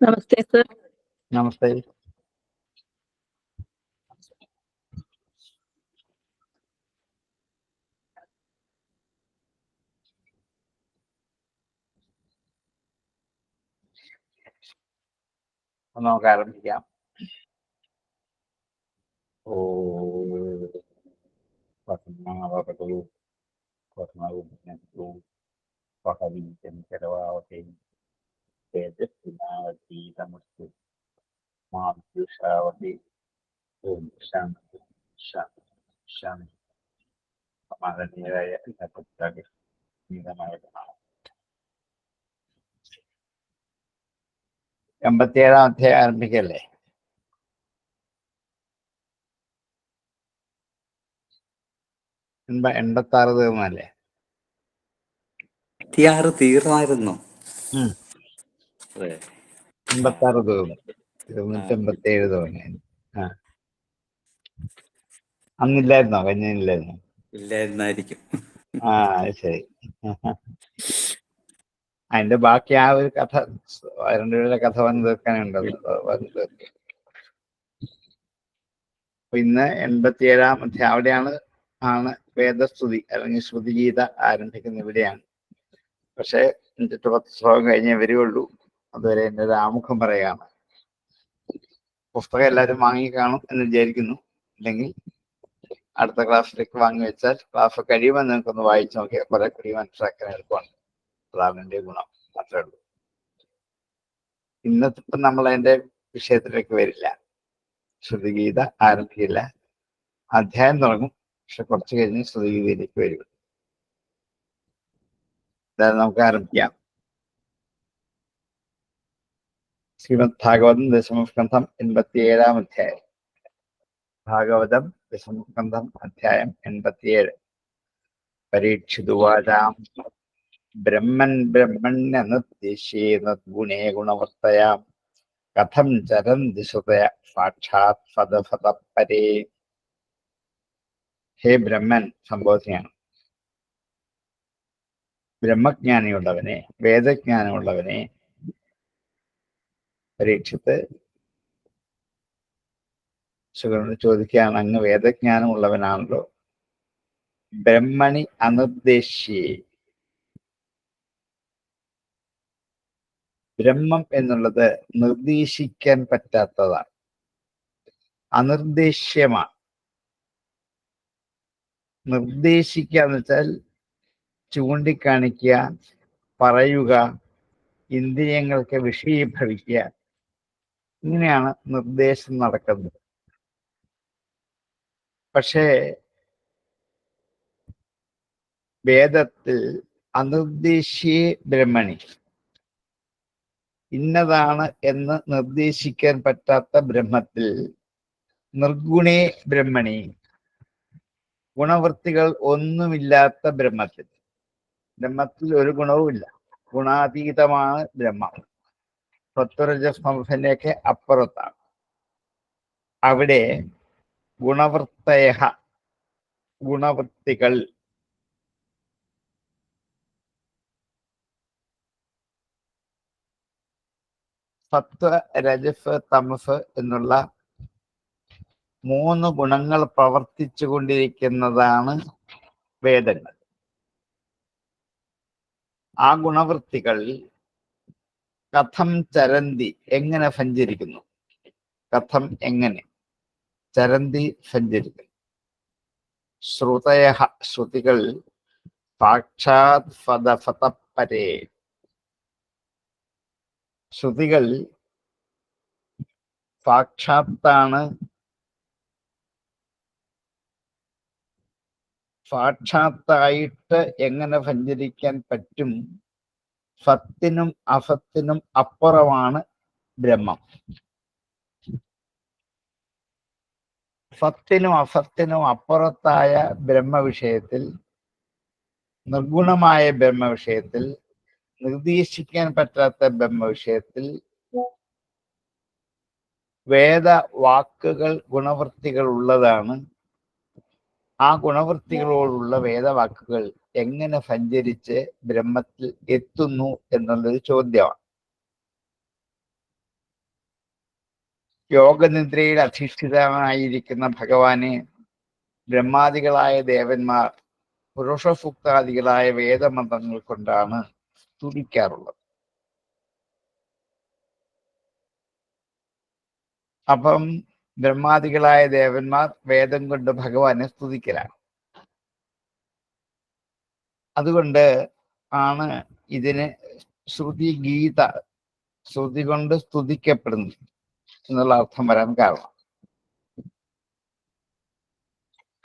നമസ്തേ sir. നമസ്തേ. നമുക്ക് ആരംഭിക്കാം. സമാധാനീയരായ എൺപത്തിയേഴാം അധ്യായം ആരംഭിക്കല്ലേ? എൺപത്തി ആറ് തീർന്നല്ലേ? 86 തീർന്നായിരുന്നു. 86 തീർന്നു. 287 തുടങ്ങി. അന്നില്ലായിരുന്നോ? കഴിഞ്ഞില്ലായിരുന്നോ? ഇല്ലായിരുന്നായിരിക്കും. ശരി. അതിന്റെ ബാക്കി ആ ഒരു കഥ, രണ്ടുപേരുടെ കഥ വന്ന് തീർക്കാനുണ്ടല്ലോ. ഇന്ന് 87-ാം അധ്യായം അവിടെയാണ് വേദസ്തുതി അല്ലെങ്കിൽ ശ്രുതിഗീത ആരംഭിക്കുന്ന ഇവിടെയാണ്. പക്ഷെ 10 ശ്ലോകം കഴിഞ്ഞേ വരികയുള്ളൂ. അതുവരെ എൻ്റെ ഒരു ആമുഖം പറയുകയാണ്. പുസ്തകം എല്ലാവരും വാങ്ങിക്കാണും എന്ന് വിചാരിക്കുന്നു. അല്ലെങ്കിൽ അടുത്ത ക്ലാസ്സിലേക്ക് വാങ്ങി വെച്ചാൽ ക്ലാസ് കഴിയുമ്പോൾ നിങ്ങൾക്കൊന്ന് വായിച്ചു നോക്കിയാൽ കുറെ കൂടി മനസ്സിലാക്കാൻ എളുപ്പമാണ്. അതാണ് എൻ്റെ ഗുണം. അത്രേ ഉള്ളൂ. ഇന്നത്തെ നമ്മൾ അതിന്റെ വിഷയത്തിലേക്ക് വരില്ല. ശ്രുതിഗീത ആരംഭിക്കില്ല. അധ്യായം തുടങ്ങും, പക്ഷെ കുറച്ച് കഴിഞ്ഞ് ശ്രുതിഗീതയിലേക്ക് വരും. അതായത് നമുക്ക് ആരംഭിക്കാം. ശ്രീമദ് ഭാഗവതം ദശമസ്കന്ധം 87-ാം അധ്യായം. ഭാഗവതം ദശമസ്കന്ധം അധ്യായം 87. പരീക്ഷിതുവാചാം ബ്രഹ്മൻ ബ്രഹ്മണ്യനിർദ്ദേശേ ഗുണവർത്തയാം കഥം ചരന്തി ശ്രുതയ സാക്ഷാത് ഫതഫതപരേ. ഹേ ബ്രഹ്മൻ, സംബോധനയാണ്. ബ്രഹ്മജ്ഞാനിയുള്ളവനെ, വേദജ്ഞാനമുള്ളവനെ പരീക്ഷിത്ത് ശുഗനോട് ചോദിക്കുകയാണ്, അങ്ങ് വേദജ്ഞാനമുള്ളവനാണല്ലോ. ബ്രഹ്മണി അനിർദ്ദേശ്യേ, ബ്രഹ്മം എന്നുള്ളത് നിർദ്ദേശിക്കാൻ പറ്റാത്തതാണ്, അനിർദ്ദേശ്യമാണ്. നിർദ്ദേശിക്കുക എന്ന് വെച്ചാൽ ചൂണ്ടിക്കാണിക്കുക, പറയുക, ഇന്ദ്രിയങ്ങൾക്ക് വിഷയീഭവിക്കുക, ഇങ്ങനെയാണ് നിർദ്ദേശം നടക്കുന്നത്. പക്ഷേ വേദത്തിൽ അനിർദ്ദേശ്യേ ബ്രഹ്മണി, ഇന്നതാണ് എന്ന് നിർദ്ദേശിക്കാൻ പറ്റാത്ത ബ്രഹ്മത്തിൽ, നിർഗുണേ ബ്രഹ്മണി, ഗുണവൃത്തികൾ ഒന്നുമില്ലാത്ത ബ്രഹ്മത്തിൽ, ബ്രഹ്മത്തിൽ ഒരു ഗുണവുമില്ല, ഗുണാതീതമാണ് ബ്രഹ്മം. സത്വരജസ്തമസിനെയൊക്കെ അപ്പുറത്താണ്. അവിടെ ഗുണവൃത്തയ, ഗുണവൃത്തികൾ, സത്വ രജസ് തമസ് എന്നുള്ള 3 ഗുണങ്ങൾ പ്രവർത്തിച്ചു കൊണ്ടിരിക്കുന്നതാണ് വേദങ്ങൾ. ആ ഗുണവൃത്തികൾ കഥം ചരന്തി, എങ്ങനെ സഞ്ചരിക്കുന്നു, കഥം എങ്ങനെ, ചരന്തി സഞ്ചരിക്കുന്നു. ശ്രുതയ, ശ്രുതികൾ, സാക്ഷാത് ഫതഫതപരേ, ശ്രുതികൾ സാക്ഷാത്താണ്, സാക്ഷാത്തായിട്ട് എങ്ങനെ സഞ്ചരിക്കാൻ പറ്റും? സത്തിനും അസത്തിനും അപ്പുറമാണ് ബ്രഹ്മം. സത്തിനും അസത്തിനും അപ്പുറത്തായ ബ്രഹ്മവിഷയത്തിൽ, നിർഗുണമായ ബ്രഹ്മവിഷയത്തിൽ, നിർദ്ദേശിക്കാൻ പറ്റാത്ത ബ്രഹ്മവിഷയത്തിൽ വേദവാക്കുകൾ, ഗുണവൃത്തികൾ ഉള്ളതാണ്. ആ ഗുണവൃത്തികളോടുള്ള വേദവാക്കുകൾ എങ്ങനെ സഞ്ചരിച്ച് ബ്രഹ്മത്തിൽ എത്തുന്നു എന്നുള്ളൊരു ചോദ്യമാണ്. യോഗനിദ്രയിൽ അധിഷ്ഠിതമായിരിക്കുന്ന ഭഗവാനെ ബ്രഹ്മാദികളായ ദേവന്മാർ പുരുഷസൂക്താദികളായ വേദമന്ത്രങ്ങൾ കൊണ്ടാണ് സ്തുതിക്കാറുള്ളത്. അപ്പം ബ്രഹ്മാദികളായ ദേവന്മാർ വേദം കൊണ്ട് ഭഗവാനെ സ്തുതിക്കലാണ്. അതുകൊണ്ട് ആണ് ഇതിന് ശ്രുതി ഗീത, ശ്രുതി കൊണ്ട് സ്തുതിക്കപ്പെടുന്നു എന്നുള്ള അർത്ഥം വരാൻ കാരണം.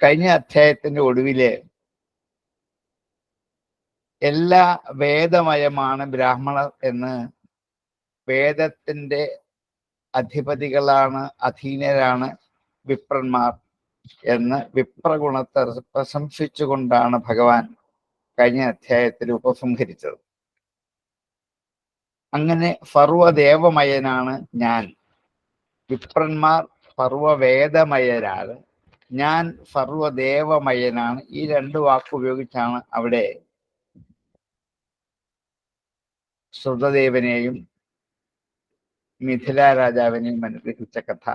കഴിഞ്ഞ അധ്യായത്തിന്റെ ഒടുവില് എല്ലാ വേദമയമാണ് ബ്രാഹ്മണർ എന്ന്, വേദത്തിന്റെ അധിപതികളാണ്, അധീനരാണ് വിപ്രന്മാർ എന്ന് വിപ്രഗുണത്തെ പ്രശംസിച്ചുകൊണ്ടാണ് ഭഗവാൻ കഴിഞ്ഞ അധ്യായത്തിൽ ഉപസംഹരിച്ചത്. അങ്ങനെ സർവദേവമയനാണ് ഞാൻ, വിപ്രന്മാർ സർവവേദമയരാണ്, ഞാൻ സർവദേവമയനാണ്. ഈ രണ്ട് വാക്കുപയോഗിച്ചാണ് അവിടെ ശ്രുതദേവനെയും മിഥില രാജാവിനെയും അനുഗ്രഹിച്ച കഥ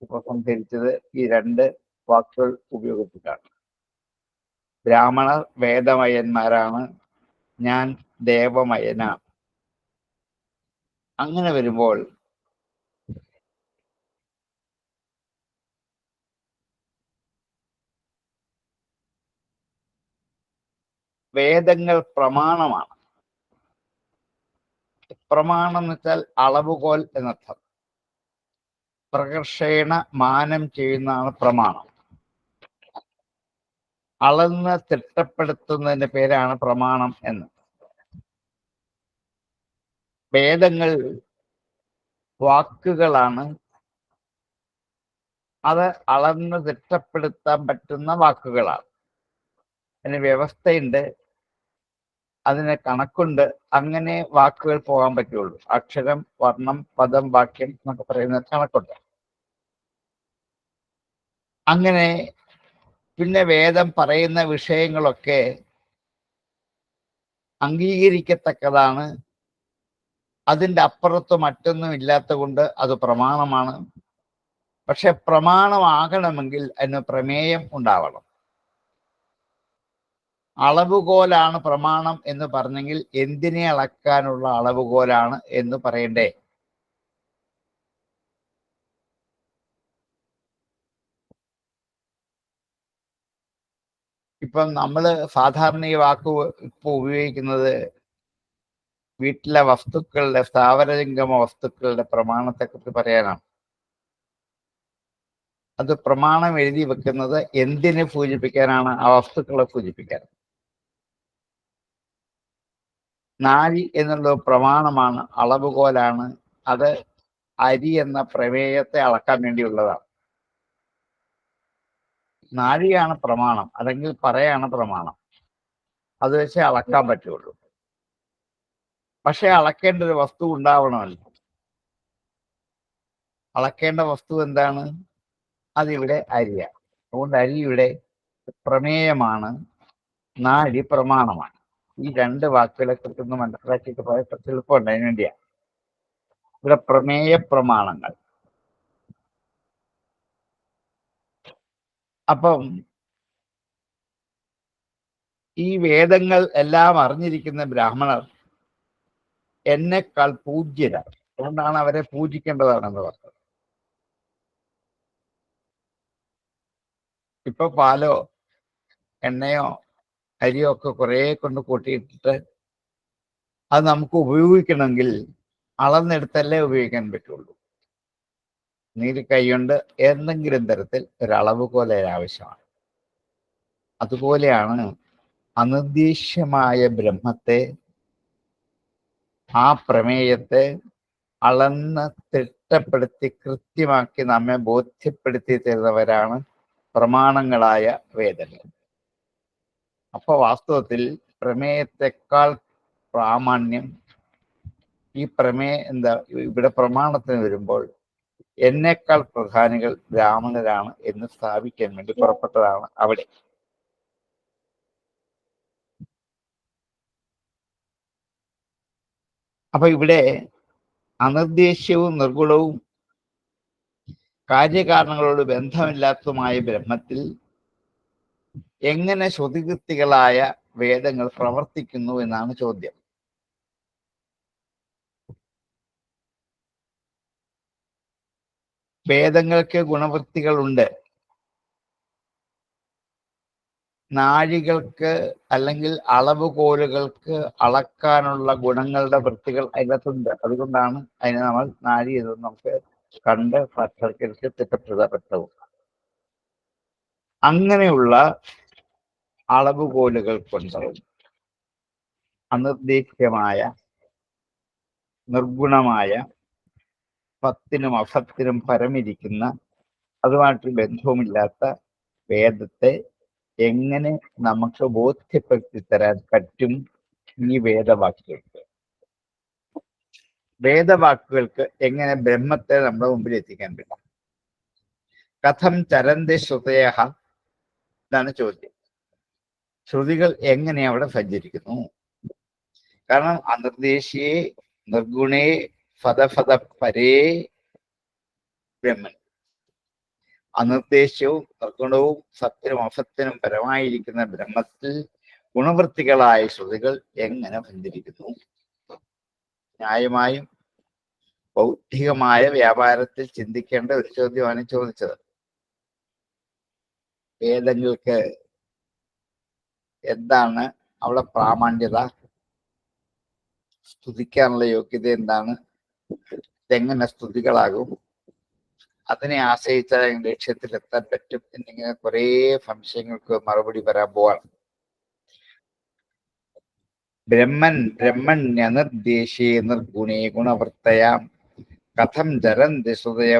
ഉപസംഹരിച്ചത് ഈ രണ്ട് വാക്കുകൾ ഉപയോഗിച്ചിട്ടാണ്. ബ്രാഹ്മണർ വേദമയന്മാരാണ്, ഞാൻ ദേവമയനാണ്. അങ്ങനെ വരുമ്പോൾ വേദങ്ങൾ പ്രമാണമാണ്. പ്രമാണം എന്ന് വെച്ചാൽ അളവുകോൽ എന്നർത്ഥം. പ്രകർഷേണ മാനം ചെയ്യുന്നതാണ് പ്രമാണം. അളന്ന് തിട്ടപ്പെടുത്തുന്നതിന്റെ പേരാണ് പ്രമാണം എന്ന്. വേദങ്ങൾ വാക്കുകളാണ്, അത് അളന്ന് തിട്ടപ്പെടുത്താൻ പറ്റുന്ന വാക്കുകളാണ്. അതിന് വ്യവസ്ഥയുണ്ട്, അതിന് കണക്കുണ്ട്. അങ്ങനെ വാക്കുകൾ പോകാൻ പറ്റുള്ളൂ. അക്ഷരം, വർണ്ണം, പദം, വാക്യം എന്നൊക്കെ പറയുന്ന കണക്കുണ്ട്. അങ്ങനെ പിന്നെ വേദം പറയുന്ന വിഷയങ്ങളൊക്കെ അംഗീകരിക്കത്തക്കതാണ്. അതിൻ്റെ അപ്പുറത്ത് മറ്റൊന്നും ഇല്ലാത്ത കൊണ്ട് അത് പ്രമാണമാണ്. പക്ഷെ പ്രമാണമാകണമെങ്കിൽ അതിന് പ്രമേയം ഉണ്ടാവണം. അളവുകോലാണ് പ്രമാണം എന്ന് പറഞ്ഞെങ്കിൽ എന്തിനെ അളക്കാനുള്ള അളവുകോലാണ് എന്ന് പറയണ്ടേ? ഇപ്പം നമ്മൾ സാധാരണ ഈ വാക്ക് ഇപ്പോൾ ഉപയോഗിക്കുന്നത് വീട്ടിലെ വസ്തുക്കളുടെ, സ്ഥാവരജംഗമ വസ്തുക്കളുടെ പ്രമാണത്തെക്കുറിച്ച് പറയാനാണ്. അത് പ്രമാണം എഴുതി വെക്കുന്നത് എന്തിനെ സൂചിപ്പിക്കാനാണ്? ആ വസ്തുക്കളെ സൂചിപ്പിക്കാൻ. നാഴി എന്നുള്ള പ്രമാണമാണ്, അളവുകോലാണ്. അത് അരി എന്ന പ്രമേയത്തെ അളക്കാൻ വേണ്ടിയുള്ളതാണ്. നാഴിയാണ് പ്രമാണം, അല്ലെങ്കിൽ പറയാണ് പ്രമാണം. അത് വെച്ച് അളക്കാൻ പറ്റുള്ളൂ. പക്ഷെ അളക്കേണ്ട ഒരു വസ്തു ഉണ്ടാവണമല്ലോ. അളക്കേണ്ട വസ്തു എന്താണ്? അതിവിടെ അരിയാണ്. അതുകൊണ്ട് അരിയുടെ പ്രമേയമാണ്, നാഴി പ്രമാണമാണ്. ഈ രണ്ട് വാക്കുകളെ കുറിച്ചൊന്ന് മനസ്സിലാക്കിയിട്ട് പോയ എളുപ്പമുണ്ട്. അതിന് വേണ്ടിയാണ് ഇവിടെ പ്രമേയ പ്രമാണങ്ങൾ. അപ്പം ഈ വേദങ്ങൾ എല്ലാം അറിഞ്ഞിരിക്കുന്ന ബ്രാഹ്മണർ എന്നെക്കാൾ പൂജ്യരാണ്. അതുകൊണ്ടാണ് അവരെ പൂജിക്കേണ്ടതാണെന്ന് പറഞ്ഞത്. ഇപ്പൊ പാലോ എണ്ണയോ അരിയോ ഒക്കെ കുറെ കൊണ്ട് കൂട്ടിയിട്ടിട്ട് അത് നമുക്ക് ഉപയോഗിക്കണമെങ്കിൽ അളന്നെടുത്തല്ലേ ഉപയോഗിക്കാൻ പറ്റുള്ളൂ. നീര് കൈകൊണ്ട് എന്തെങ്കിലും തരത്തിൽ ഒരളവുകോല ആവശ്യമാണ്. അതുപോലെയാണ് അനിർദ്ദേശ്യമായ ബ്രഹ്മത്തെ, ആ പ്രമേയത്തെ അളന്ന് തിട്ടപ്പെടുത്തി കൃത്യമാക്കി നമ്മെ ബോധ്യപ്പെടുത്തി തരുന്നവരാണ് പ്രമാണങ്ങളായ വേദങ്ങൾ. അപ്പൊ വാസ്തവത്തിൽ പ്രമേയത്തെക്കാൾ പ്രാമാണ്യം ഈ ഇവിടെ പ്രമാണത്തിന് വരുമ്പോൾ എന്നേക്കാൾ പ്രധാനികൾ ബ്രാഹ്മണരാണ് എന്ന് സ്ഥാപിക്കാൻ വേണ്ടി പുറപ്പെട്ടതാണ് അവിടെ. അപ്പൊ ഇവിടെ അനിർദ്ദേശ്യവും നിർഗുണവും കാര്യകാരണങ്ങളോട് ബന്ധമില്ലാത്തതുമായ ബ്രഹ്മത്തിൽ എങ്ങനെ ശ്രുതികൃത്തികളായ വേദങ്ങൾ പ്രവർത്തിക്കുന്നു എന്നാണ് ചോദ്യം. വേദങ്ങൾക്ക് ഗുണവൃത്തികളുണ്ട്. നാഴികൾക്ക് അല്ലെങ്കിൽ അളവുകോലുകൾക്ക് അളക്കാനുള്ള ഗുണങ്ങളുടെ വൃത്തികൾ അതിനകത്തുണ്ട്. അതുകൊണ്ടാണ് അതിനെ നമ്മൾ നാഴി എന്ന് നമുക്ക് കണ്ട് സാക്ഷാത്കരിച്ച് തിട്ടപ്പെടുത്തപ്പെട്ടവും. അങ്ങനെയുള്ള അളവുകോലുകൾ കൊണ്ട് അനിർദ്ദേശ്യമായ നിർഗുണമായ സത്തിനും അസത്തിനും പരമിരിക്കുന്ന അതുമായിട്ട് ബന്ധവുമില്ലാത്ത വേദത്തെ എങ്ങനെ നമുക്ക് ബോധ്യപ്പെടുത്തി തരാൻ പറ്റും? ഈ വേദവാക്കുകൾക്ക് എങ്ങനെ ബ്രഹ്മത്തെ നമ്മുടെ മുമ്പിൽ എത്തിക്കാൻ പറ്റും? കഥം ചരന്തി ശ്രുതയഃ, ഇതാണ് ചോദ്യം. ശ്രുതികൾ എങ്ങനെ അവിടെ സഞ്ചരിക്കുന്നു? കാരണം അനിർദ്ദേശ്യേ നിർഗുണേ ഫദഫദ പരേ ബ്രഹ്മൻ, അനിർദ്ദേശ്യവും നിർഗുണവും സത്യനും അസത്യനും പരമായിരിക്കുന്ന ബ്രഹ്മത്തിൽ ഗുണവൃത്തികളായ ശ്രുതികൾ എങ്ങനെ സഞ്ചരിക്കുന്നു? ന്യായമായും ബൗദ്ധികമായ വ്യാപാരത്തിൽ ചിന്തിക്കേണ്ട ഒരു ചോദ്യമാണ് ചോദിച്ചത്. വേദങ്ങൾക്ക് എന്താണ് അവിടെ പ്രാമാണ്യത? സ്തുതിക്കാനുള്ള യോഗ്യത എന്താണ്? ഇതെങ്ങനെ സ്തുതികളാകും? അതിനെ ആശ്രയിച്ചാൽ ലക്ഷ്യത്തിൽ എത്താൻ പറ്റും എന്നിങ്ങനെ കുറെ സംശയങ്ങൾക്ക് മറുപടി വരാൻ പോവാണ്. ബ്രഹ്മണ്യനിർദ്ദേശേ നിർഗുണേ ഗുണവൃത്തയാം കഥം ചരന്തി ശ്രുതയ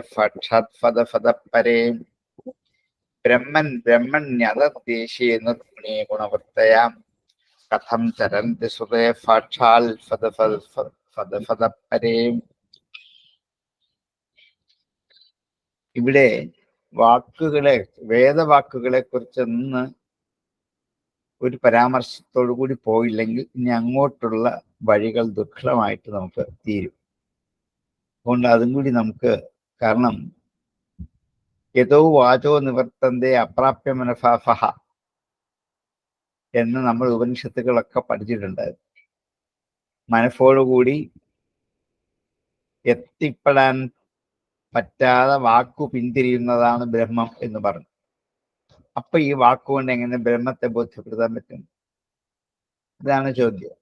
ഫദപരേ. ബ്രഹ്മണ്യനിർദ്ദേശേ നിർഗുണേ ഗുണവൃത്തയാം കഥം ചരന്തി ശ്രുതയ ഫദപരേ. ഇവിടെ വാക്കുകളെ, വേദവാക്കുകളെ കുറിച്ചൊന്ന് ഒരു പരാമർശത്തോടു കൂടി പോയില്ലെങ്കിൽ ഇനി അങ്ങോട്ടുള്ള വഴികൾ ദുർഘടമായിട്ട് നമുക്ക് തീരും. അതുകൊണ്ട് അതും കൂടി നമുക്ക്, കാരണം യഥോ വാചോ നിവർത്തന്തേ അപ്രാപ്യ മനഃഫഹ എന്ന് നമ്മൾ ഉപനിഷത്തുകളൊക്കെ പഠിച്ചിട്ടുണ്ട്. മനസ്സോടുകൂടി എത്തിപ്പെടാൻ പറ്റാതെ വാക്കു പിന്തിരിയുന്നതാണ് ബ്രഹ്മം എന്ന് പറഞ്ഞു. അപ്പൊ ഈ വാക്കുകൊണ്ട് എങ്ങനെ ബ്രഹ്മത്തെ ബോധ്യപ്പെടുത്താൻ പറ്റും? ഇതാണ് ചോദ്യം.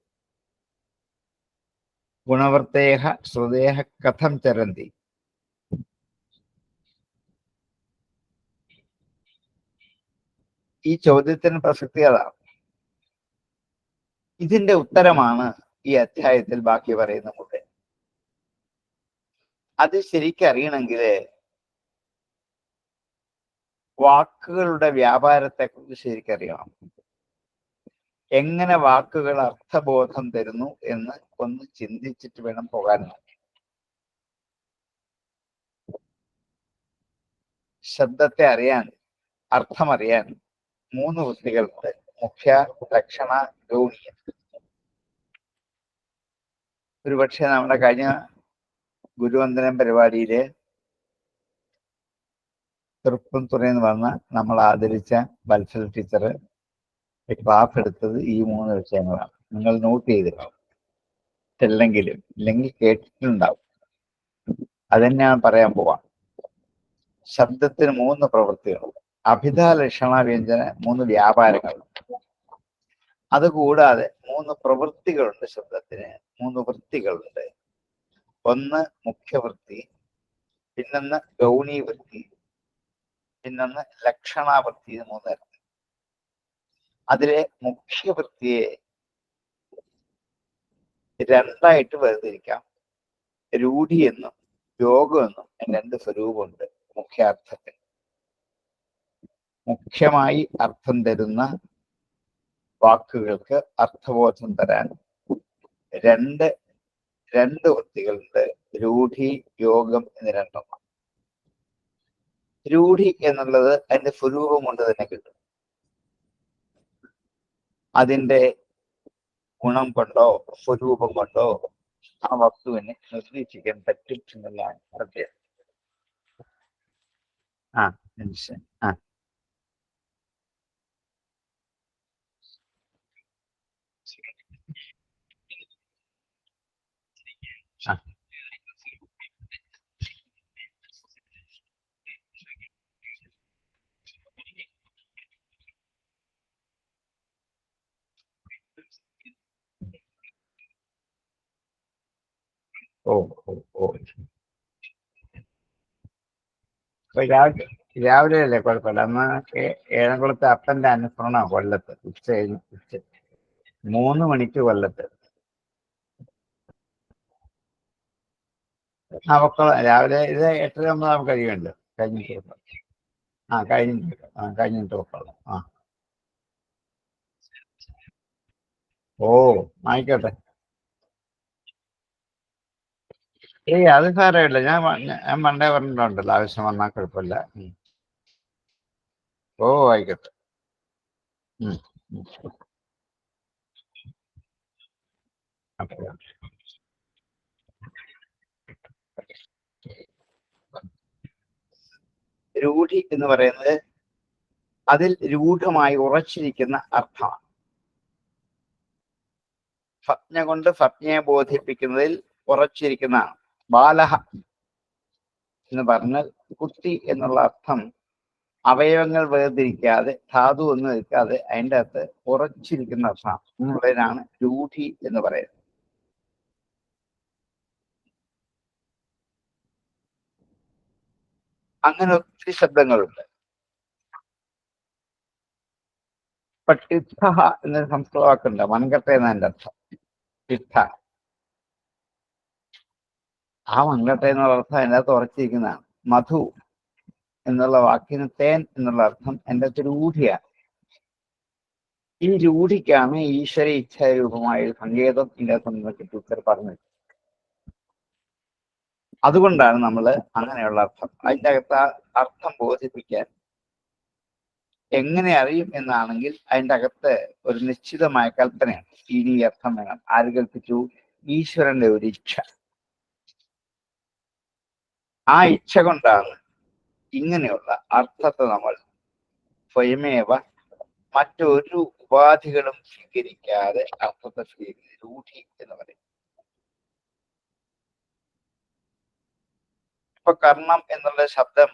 ഗുണവൃത്തേഹ ശ്രുതേഹ കഥം ചരന്തി. ഈ ചോദ്യത്തിന് പ്രസക്തി അതാണ്. ഇതിന്റെ ഉത്തരമാണ് ഈ അധ്യായത്തിൽ ബാക്കി പറയുന്നത്. അത് ശരിക്കും അറിയണമെങ്കിൽ വാക്കുകളുടെ വ്യാപാരത്തെ കുറിച്ച് ശരിക്കറിയണം. എങ്ങനെ വാക്കുകൾ അർത്ഥബോധം തരുന്നു എന്ന് ഒന്ന് ചിന്തിച്ചിട്ട് വേണം പോകാൻ. ശബ്ദത്തെ അറിയാൻ, അർത്ഥമറിയാൻ 3 വൃത്തികളുണ്ട്: മുഖ്യ, ലക്ഷണ, ഗൗണീയ. ഒരുപക്ഷെ നമ്മുടെ കഴിഞ്ഞ ഗുരുവന്ദനം പരിപാടിയില് തൃപ്പൂണിത്തുറയിൽ വന്ന് നമ്മൾ ആദരിച്ച വത്സല ടീച്ചർ ക്ലാസ് എടുത്തത് ഈ 3 വിഷയങ്ങളാണ്. നിങ്ങൾ നോട്ട് ചെയ്തിട്ടുണ്ടാവും, ഇല്ലെങ്കിൽ കേട്ടിട്ടുണ്ടാവും. അതെന്നെയാണ് പറയാൻ പോവാ. ശബ്ദത്തിന് 3 പ്രവൃത്തികളുണ്ട്. അഭിധ, ലക്ഷണ, വ്യഞ്ജന 3 വ്യാപാരങ്ങളുണ്ട്. അതുകൂടാതെ 3 പ്രവൃത്തികളുണ്ട്. ശബ്ദത്തിന് 3 വൃത്തികളുണ്ട്. ഒന്ന് മുഖ്യവൃത്തി, പിന്നൊന്ന് ഗൗണീവൃത്തി, പിന്നൊന്ന് ലക്ഷണാവൃത്തി. 3 തരം. അതിലെ മുഖ്യവൃത്തിയെ 2ആയിട്ട് വേർതിരിക്കാം. രൂഢി എന്നും യോഗം എന്നും 2 സ്വരൂപമുണ്ട് മുഖ്യാർത്ഥത്തിൽ. മുഖ്യമായി അർത്ഥം തരുന്ന വാക്കുകൾക്ക് അർത്ഥബോധം തരാൻ രണ്ട് വൃത്തികളുണ്ട്: രൂഢി, യോഗം എന്ന് 2. രൂഢി എന്നുള്ളത് അതിന്റെ സ്വരൂപം കൊണ്ട് തന്നെ കിട്ടും. അതിന്റെ ഗുണം കൊണ്ടോ സ്വരൂപം കൊണ്ടോ ആ വസ്തുവിനെ നിർദ്ദേശിക്കാൻ പറ്റും എന്നുള്ളതാണ് സത്യം. ആ ജംഗ്ഷൻ. ആ ആ ഓ ഓ ഓ അപ്പൊ രാവിലെ അല്ലേ കുഴപ്പമില്ല. അന്ന് ഏഴംകുളത്തെ അപ്പന്റെ അനുസ്മരണമാണ് കൊല്ലത്ത്. ഉച്ച 3 മണിക്ക് കൊല്ലത്ത്. നമുക്ക് രാവിലെ ഇത് 8:30 നമുക്ക് കഴിയുമല്ലോ. കഴിഞ്ഞിട്ട് വെക്കാം. കഴിഞ്ഞിട്ട് വെക്കാം. ഓ ആയിക്കോട്ടെ. അത് സാരമില്ല. ഞാൻ മണ്ടേ പറഞ്ഞിട്ടുണ്ടല്ലോ, ആവശ്യം വന്നാൽ കുഴപ്പമില്ല. ഓ ആയിക്കോട്ടെ. ഉം. അപ്പൊ രൂഢി എന്ന് പറയുന്നത് അതിൽ രൂഢമായി ഉറച്ചിരിക്കുന്ന അർത്ഥമാണ്. ഫജ്ഞ കൊണ്ട് ഫജ്ഞയെ ബോധിപ്പിക്കുന്നതിൽ ഉറച്ചിരിക്കുന്നതാണ്. ബാലഹ എന്ന് പറഞ്ഞാൽ കുട്ടി എന്നുള്ള അർത്ഥം അവയവങ്ങൾ വേർതിരിക്കാതെ, ധാതു ഒന്നും എടുക്കാതെ അതിൻ്റെ അകത്ത് ഉറച്ചിരിക്കുന്ന അർത്ഥമാണ് എന്നുള്ളതിനാണ് രൂഢി എന്ന് പറയുന്നത്. അങ്ങനെ ഒത്തിരി ശബ്ദങ്ങളുണ്ട്. ഇപ്പൊ ടിർത്ഥ എന്നൊരു സംസ്കൃത വാക്കുണ്ട്, മൺകട്ട എന്നതിൻ്റെ അർത്ഥം. ടിർത്ഥ, ആ മൺകട്ട എന്നുള്ള അർത്ഥം അതിൻ്റെ അകത്ത് ഉറച്ചിരിക്കുന്നതാണ്. മധു എന്നുള്ള വാക്കിന് തേൻ എന്നുള്ള അർത്ഥം എൻ്റെ അകത്ത് രൂഢിയാണ്. ഈ രൂഢിക്കാണ് ഈശ്വര ഇച്ഛാരൂപമായ സങ്കേതം ഇതിൻ്റെ അകത്ത് ടീച്ചർ പറഞ്ഞത്. അതുകൊണ്ടാണ് നമ്മൾ അങ്ങനെയുള്ള അർത്ഥം, അതിൻ്റെ അകത്ത് അർത്ഥം ബോധിപ്പിക്കാൻ എങ്ങനെ അറിയും എന്നാണെങ്കിൽ അതിൻ്റെ അകത്ത് ഒരു നിശ്ചിതമായ കൽപ്പനയാണ്. ഇനി അർത്ഥം വേണം. ആര് കൽപ്പിച്ചു? ഈശ്വരന്റെ ഒരു ഇച്ഛ. ആ ഇച്ഛ കൊണ്ടാണ് ഇങ്ങനെയുള്ള അർത്ഥത്തെ നമ്മൾ സ്വയമേവ മറ്റൊരു ഉപാധികളും സ്വീകരിക്കാതെ അർത്ഥത്തെ സ്വീകരിക്കുന്നത് രൂഢി എന്ന് പറയും. ഇപ്പൊ കർണം എന്നുള്ള ശബ്ദം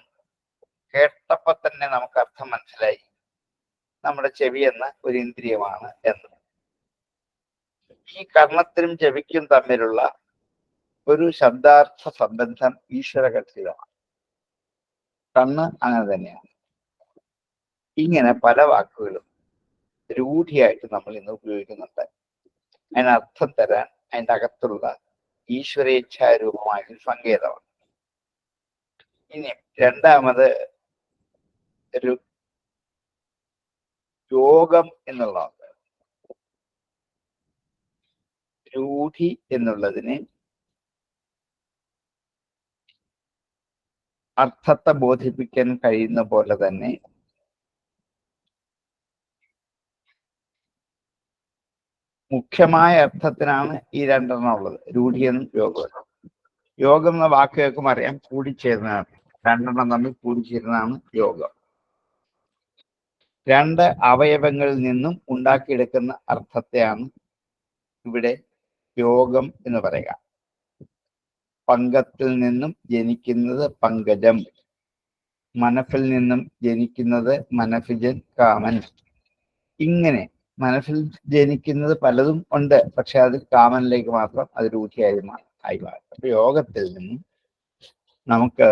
കേട്ടപ്പോ തന്നെ നമുക്ക് അർത്ഥം മനസ്സിലായി, നമ്മുടെ ചെവി എന്ന ഒരു ഇന്ദ്രിയമാണ് എന്ന്. ഈ കർണത്തിനും ചെവിക്കും തമ്മിലുള്ള ഒരു ശബ്ദാർത്ഥ സംബന്ധം ഈശ്വരകൽപ്പിതമാണ്. കണ്ണ് അങ്ങനെ തന്നെയാണ്. ഇങ്ങനെ പല വാക്കുകളും രൂഢിയായിട്ട് നമ്മൾ ഇന്ന് ഉപയോഗിക്കുന്നുണ്ട്. അതിനർത്ഥം തരാൻ അതിൻ്റെ അകത്തുള്ള ഈശ്വരേച്ഛാരൂപമായ ഒരു സങ്കേതമാണ്. ഇനി രണ്ടാമത് ഒരു യോഗം എന്നുള്ളതാണ്. രൂഢി എന്നുള്ളതിന് അർത്ഥത്തെ ബോധിപ്പിക്കാൻ കഴിയുന്ന പോലെ തന്നെ മുഖ്യമായ അർത്ഥത്തിനാണ് ഈ രണ്ടെണ്ണം ഉള്ളത്, രൂഢിയെന്നും യോഗം. യോഗം എന്ന വാക്ക് കേൾക്കുമ്പോൾ അറിയാം കൂടിച്ചേരുന്നതാണ്. രണ്ടെണ്ണം തമ്മിൽ കൂടിച്ചേരുന്നതാണ് യോഗം. രണ്ട് അവയവങ്ങളിൽ നിന്നും ഉണ്ടാക്കിയെടുക്കുന്ന അർത്ഥത്തെയാണ് ഇവിടെ യോഗം എന്ന് പറയുക. പങ്കത്തിൽ നിന്നും ജനിക്കുന്നത് പങ്കജം, മനഫിൽ നിന്നും ജനിക്കുന്നത് മനഫിജൻ കാമൻ. ഇങ്ങനെ മനസ്സിൽ ജനിക്കുന്നത് പലതും ഉണ്ട്, പക്ഷെ അത് കാമനിലേക്ക് മാത്രം അത് രൂഢിയായി മാറും. അപ്പൊ യോഗത്തിൽ നിന്നും നമുക്ക്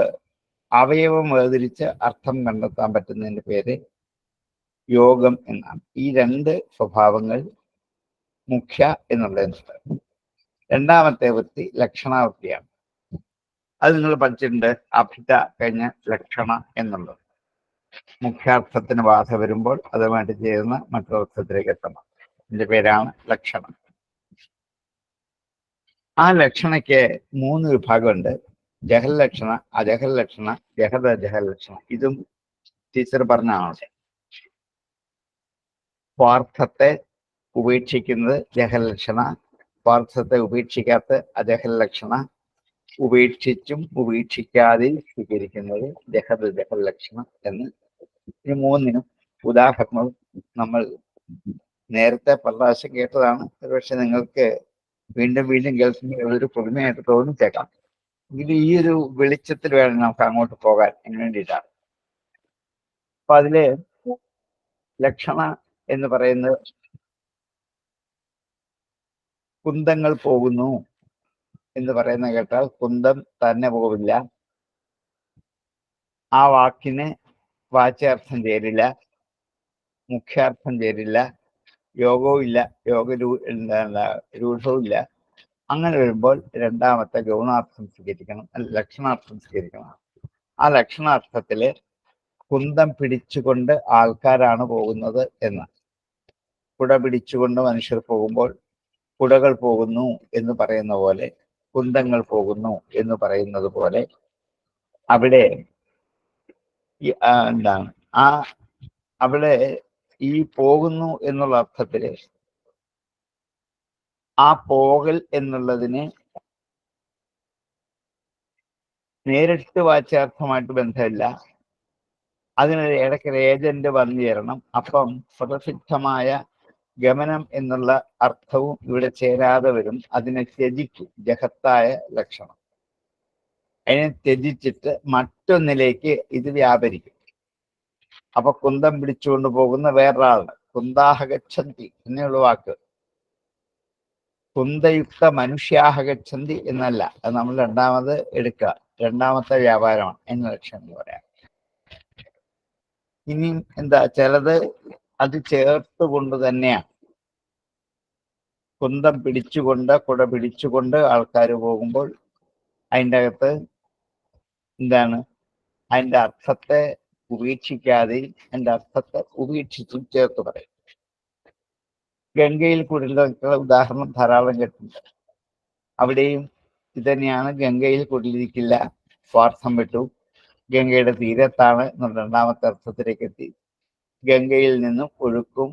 അവയവം വേർതിരിച്ച് അർത്ഥം കണ്ടെത്താൻ പറ്റുന്നതിന്റെ പേര് യോഗം എന്നാണ്. ഈ രണ്ട് സ്വഭാവങ്ങൾ മുഖ്യ എന്നുള്ളതിനുണ്ട്. രണ്ടാമത്തെ വൃത്തി ലക്ഷണാവൃത്തിയാണ്. അത് നിങ്ങൾ പഠിച്ചിട്ടുണ്ട്, അഭിധ കഴിഞ്ഞ ലക്ഷണ എന്നുള്ളത്. മുഖ്യാർത്ഥത്തിന് ബാധ വരുമ്പോൾ അതുമായിട്ട് ചേർന്ന് മറ്റൊരർത്ഥത്തിലേക്ക് എത്തണം. ഇതിന്റെ പേരാണ് ലക്ഷണം. ആ ലക്ഷണയ്ക്ക് 3 വിഭാഗമുണ്ട്: ജഹൽ ലക്ഷണ, അജഹൽ ലക്ഷണ, ജഹദ ജഹൽ ലക്ഷണ. ഇതും ടീച്ചർ പറഞ്ഞാണ്. സ്വാർത്ഥത്തെ ഉപേക്ഷിക്കുന്നത് ജഹൽ ലക്ഷണ, സ്വാർത്ഥത്തെ ഉപേക്ഷിക്കാത്ത അജഹൽ ലക്ഷണ, ഉപേക്ഷിച്ചും ഉപേക്ഷിക്കാതെയും സ്വീകരിക്കുന്നത് ജഹലക്ഷണം എന്ന്. ഈ മൂന്നിനും ഉദാഹരണവും നമ്മൾ നേരത്തെ പല പ്രാവശ്യം കേട്ടതാണ്. ഒരുപക്ഷെ നിങ്ങൾക്ക് വീണ്ടും വീണ്ടും കേൾക്കുന്ന ഒരു പുതുമയായിട്ട് തോന്നിച്ചേക്കാം. എങ്കിലും ഈ ഒരു വെളിച്ചത്തിൽ വേണം നമുക്ക് അങ്ങോട്ട് പോകാൻ വേണ്ടിയിട്ടാണ്. അപ്പൊ അതില് ലക്ഷണ എന്ന് പറയുന്നത് കുന്തങ്ങൾ പോകുന്നു എന്ന് പറയുന്ന കേട്ടാൽ കുന്തം തന്നെ പോവില്ല. ആ വാക്കിന് വാച്യാർത്ഥം ചേരില്ല, മുഖ്യാർത്ഥം ചേരില്ല, യോഗവും ഇല്ല, രൂഢവും ഇല്ല. അങ്ങനെ വരുമ്പോൾ രണ്ടാമത്തെ ഗൗണാർത്ഥം സ്വീകരിക്കണം, ലക്ഷണാർത്ഥം സ്വീകരിക്കണം. ആ ലക്ഷണാർത്ഥത്തില് കുന്തം പിടിച്ചുകൊണ്ട് ആൾക്കാരാണ് പോകുന്നത് എന്ന്. കുട പിടിച്ചുകൊണ്ട് മനുഷ്യർ പോകുമ്പോൾ കുടകൾ പോകുന്നു എന്ന് പറയുന്ന പോലെ, കുന്തങ്ങൾ പോകുന്നു എന്ന് പറയുന്നത് പോലെ അവിടെ എന്താണ് അവിടെ ഈ പോകുന്നു എന്നുള്ള അർത്ഥത്തില് ആ പോകൽ എന്നുള്ളതിന് നേരിട്ട് വാച്യാർത്ഥമായിട്ട് ബന്ധമില്ല. അതിനൊരു ഇടയ്ക്കൊരു ഏജന്റ് വന്നു ചേരണം. അപ്പം പ്രസിദ്ധമായ ഗമനം എന്നുള്ള അർത്ഥവും ഇവിടെ ചേരാതെ വരും. അതിനെ ത്യജിക്കും, ജഹത്തായ ലക്ഷണം. അതിനെ ത്യജിച്ചിട്ട് മറ്റൊന്നിലേക്ക് ഇത് വ്യാപരിക്കും. അപ്പൊ കുന്തം പിടിച്ചുകൊണ്ട് പോകുന്ന വേറൊരാളുടെ കുന്താഹഗച്ഛന്തി എന്നുള്ള വാക്ക് കുന്തയുക്ത മനുഷ്യാഹഗച്ഛന്തി എന്നല്ല. അത് നമ്മൾ രണ്ടാമത് എടുക്കുക. രണ്ടാമത്തെ വ്യാപാരമാണ് എന്ന ലക്ഷണം എന്ന് പറയാം. ഇനി എന്താ, ചിലത് അത് ചേർത്തുകൊണ്ട് തന്നെയാണ്. കുന്തം പിടിച്ചുകൊണ്ട് കുട പിടിച്ചുകൊണ്ട് ആൾക്കാർ പോകുമ്പോൾ അതിൻ്റെ അകത്ത് എന്താണ്, അതിൻ്റെ അർത്ഥത്തെ ഉപേക്ഷിക്കാതെയും അതിൻ്റെ അർത്ഥത്തെ ഉപേക്ഷിച്ചും ചേർത്ത് പറയും. ഗംഗയിൽ കുടിലൊക്കെ ഉദാഹരണം ധാരാളം കേട്ടിട്ടുണ്ട്. അവിടെയും ഇതന്നെയാണ്. ഗംഗയിൽ കുടിലിരിക്കില്ല, സ്വാർത്ഥം വിട്ടു, ഗംഗയുടെ തീരത്താണ് എന്നുള്ള രണ്ടാമത്തെ അർത്ഥത്തിലേക്ക് എത്തി. ഗംഗയിൽ നിന്നും ഒഴുക്കും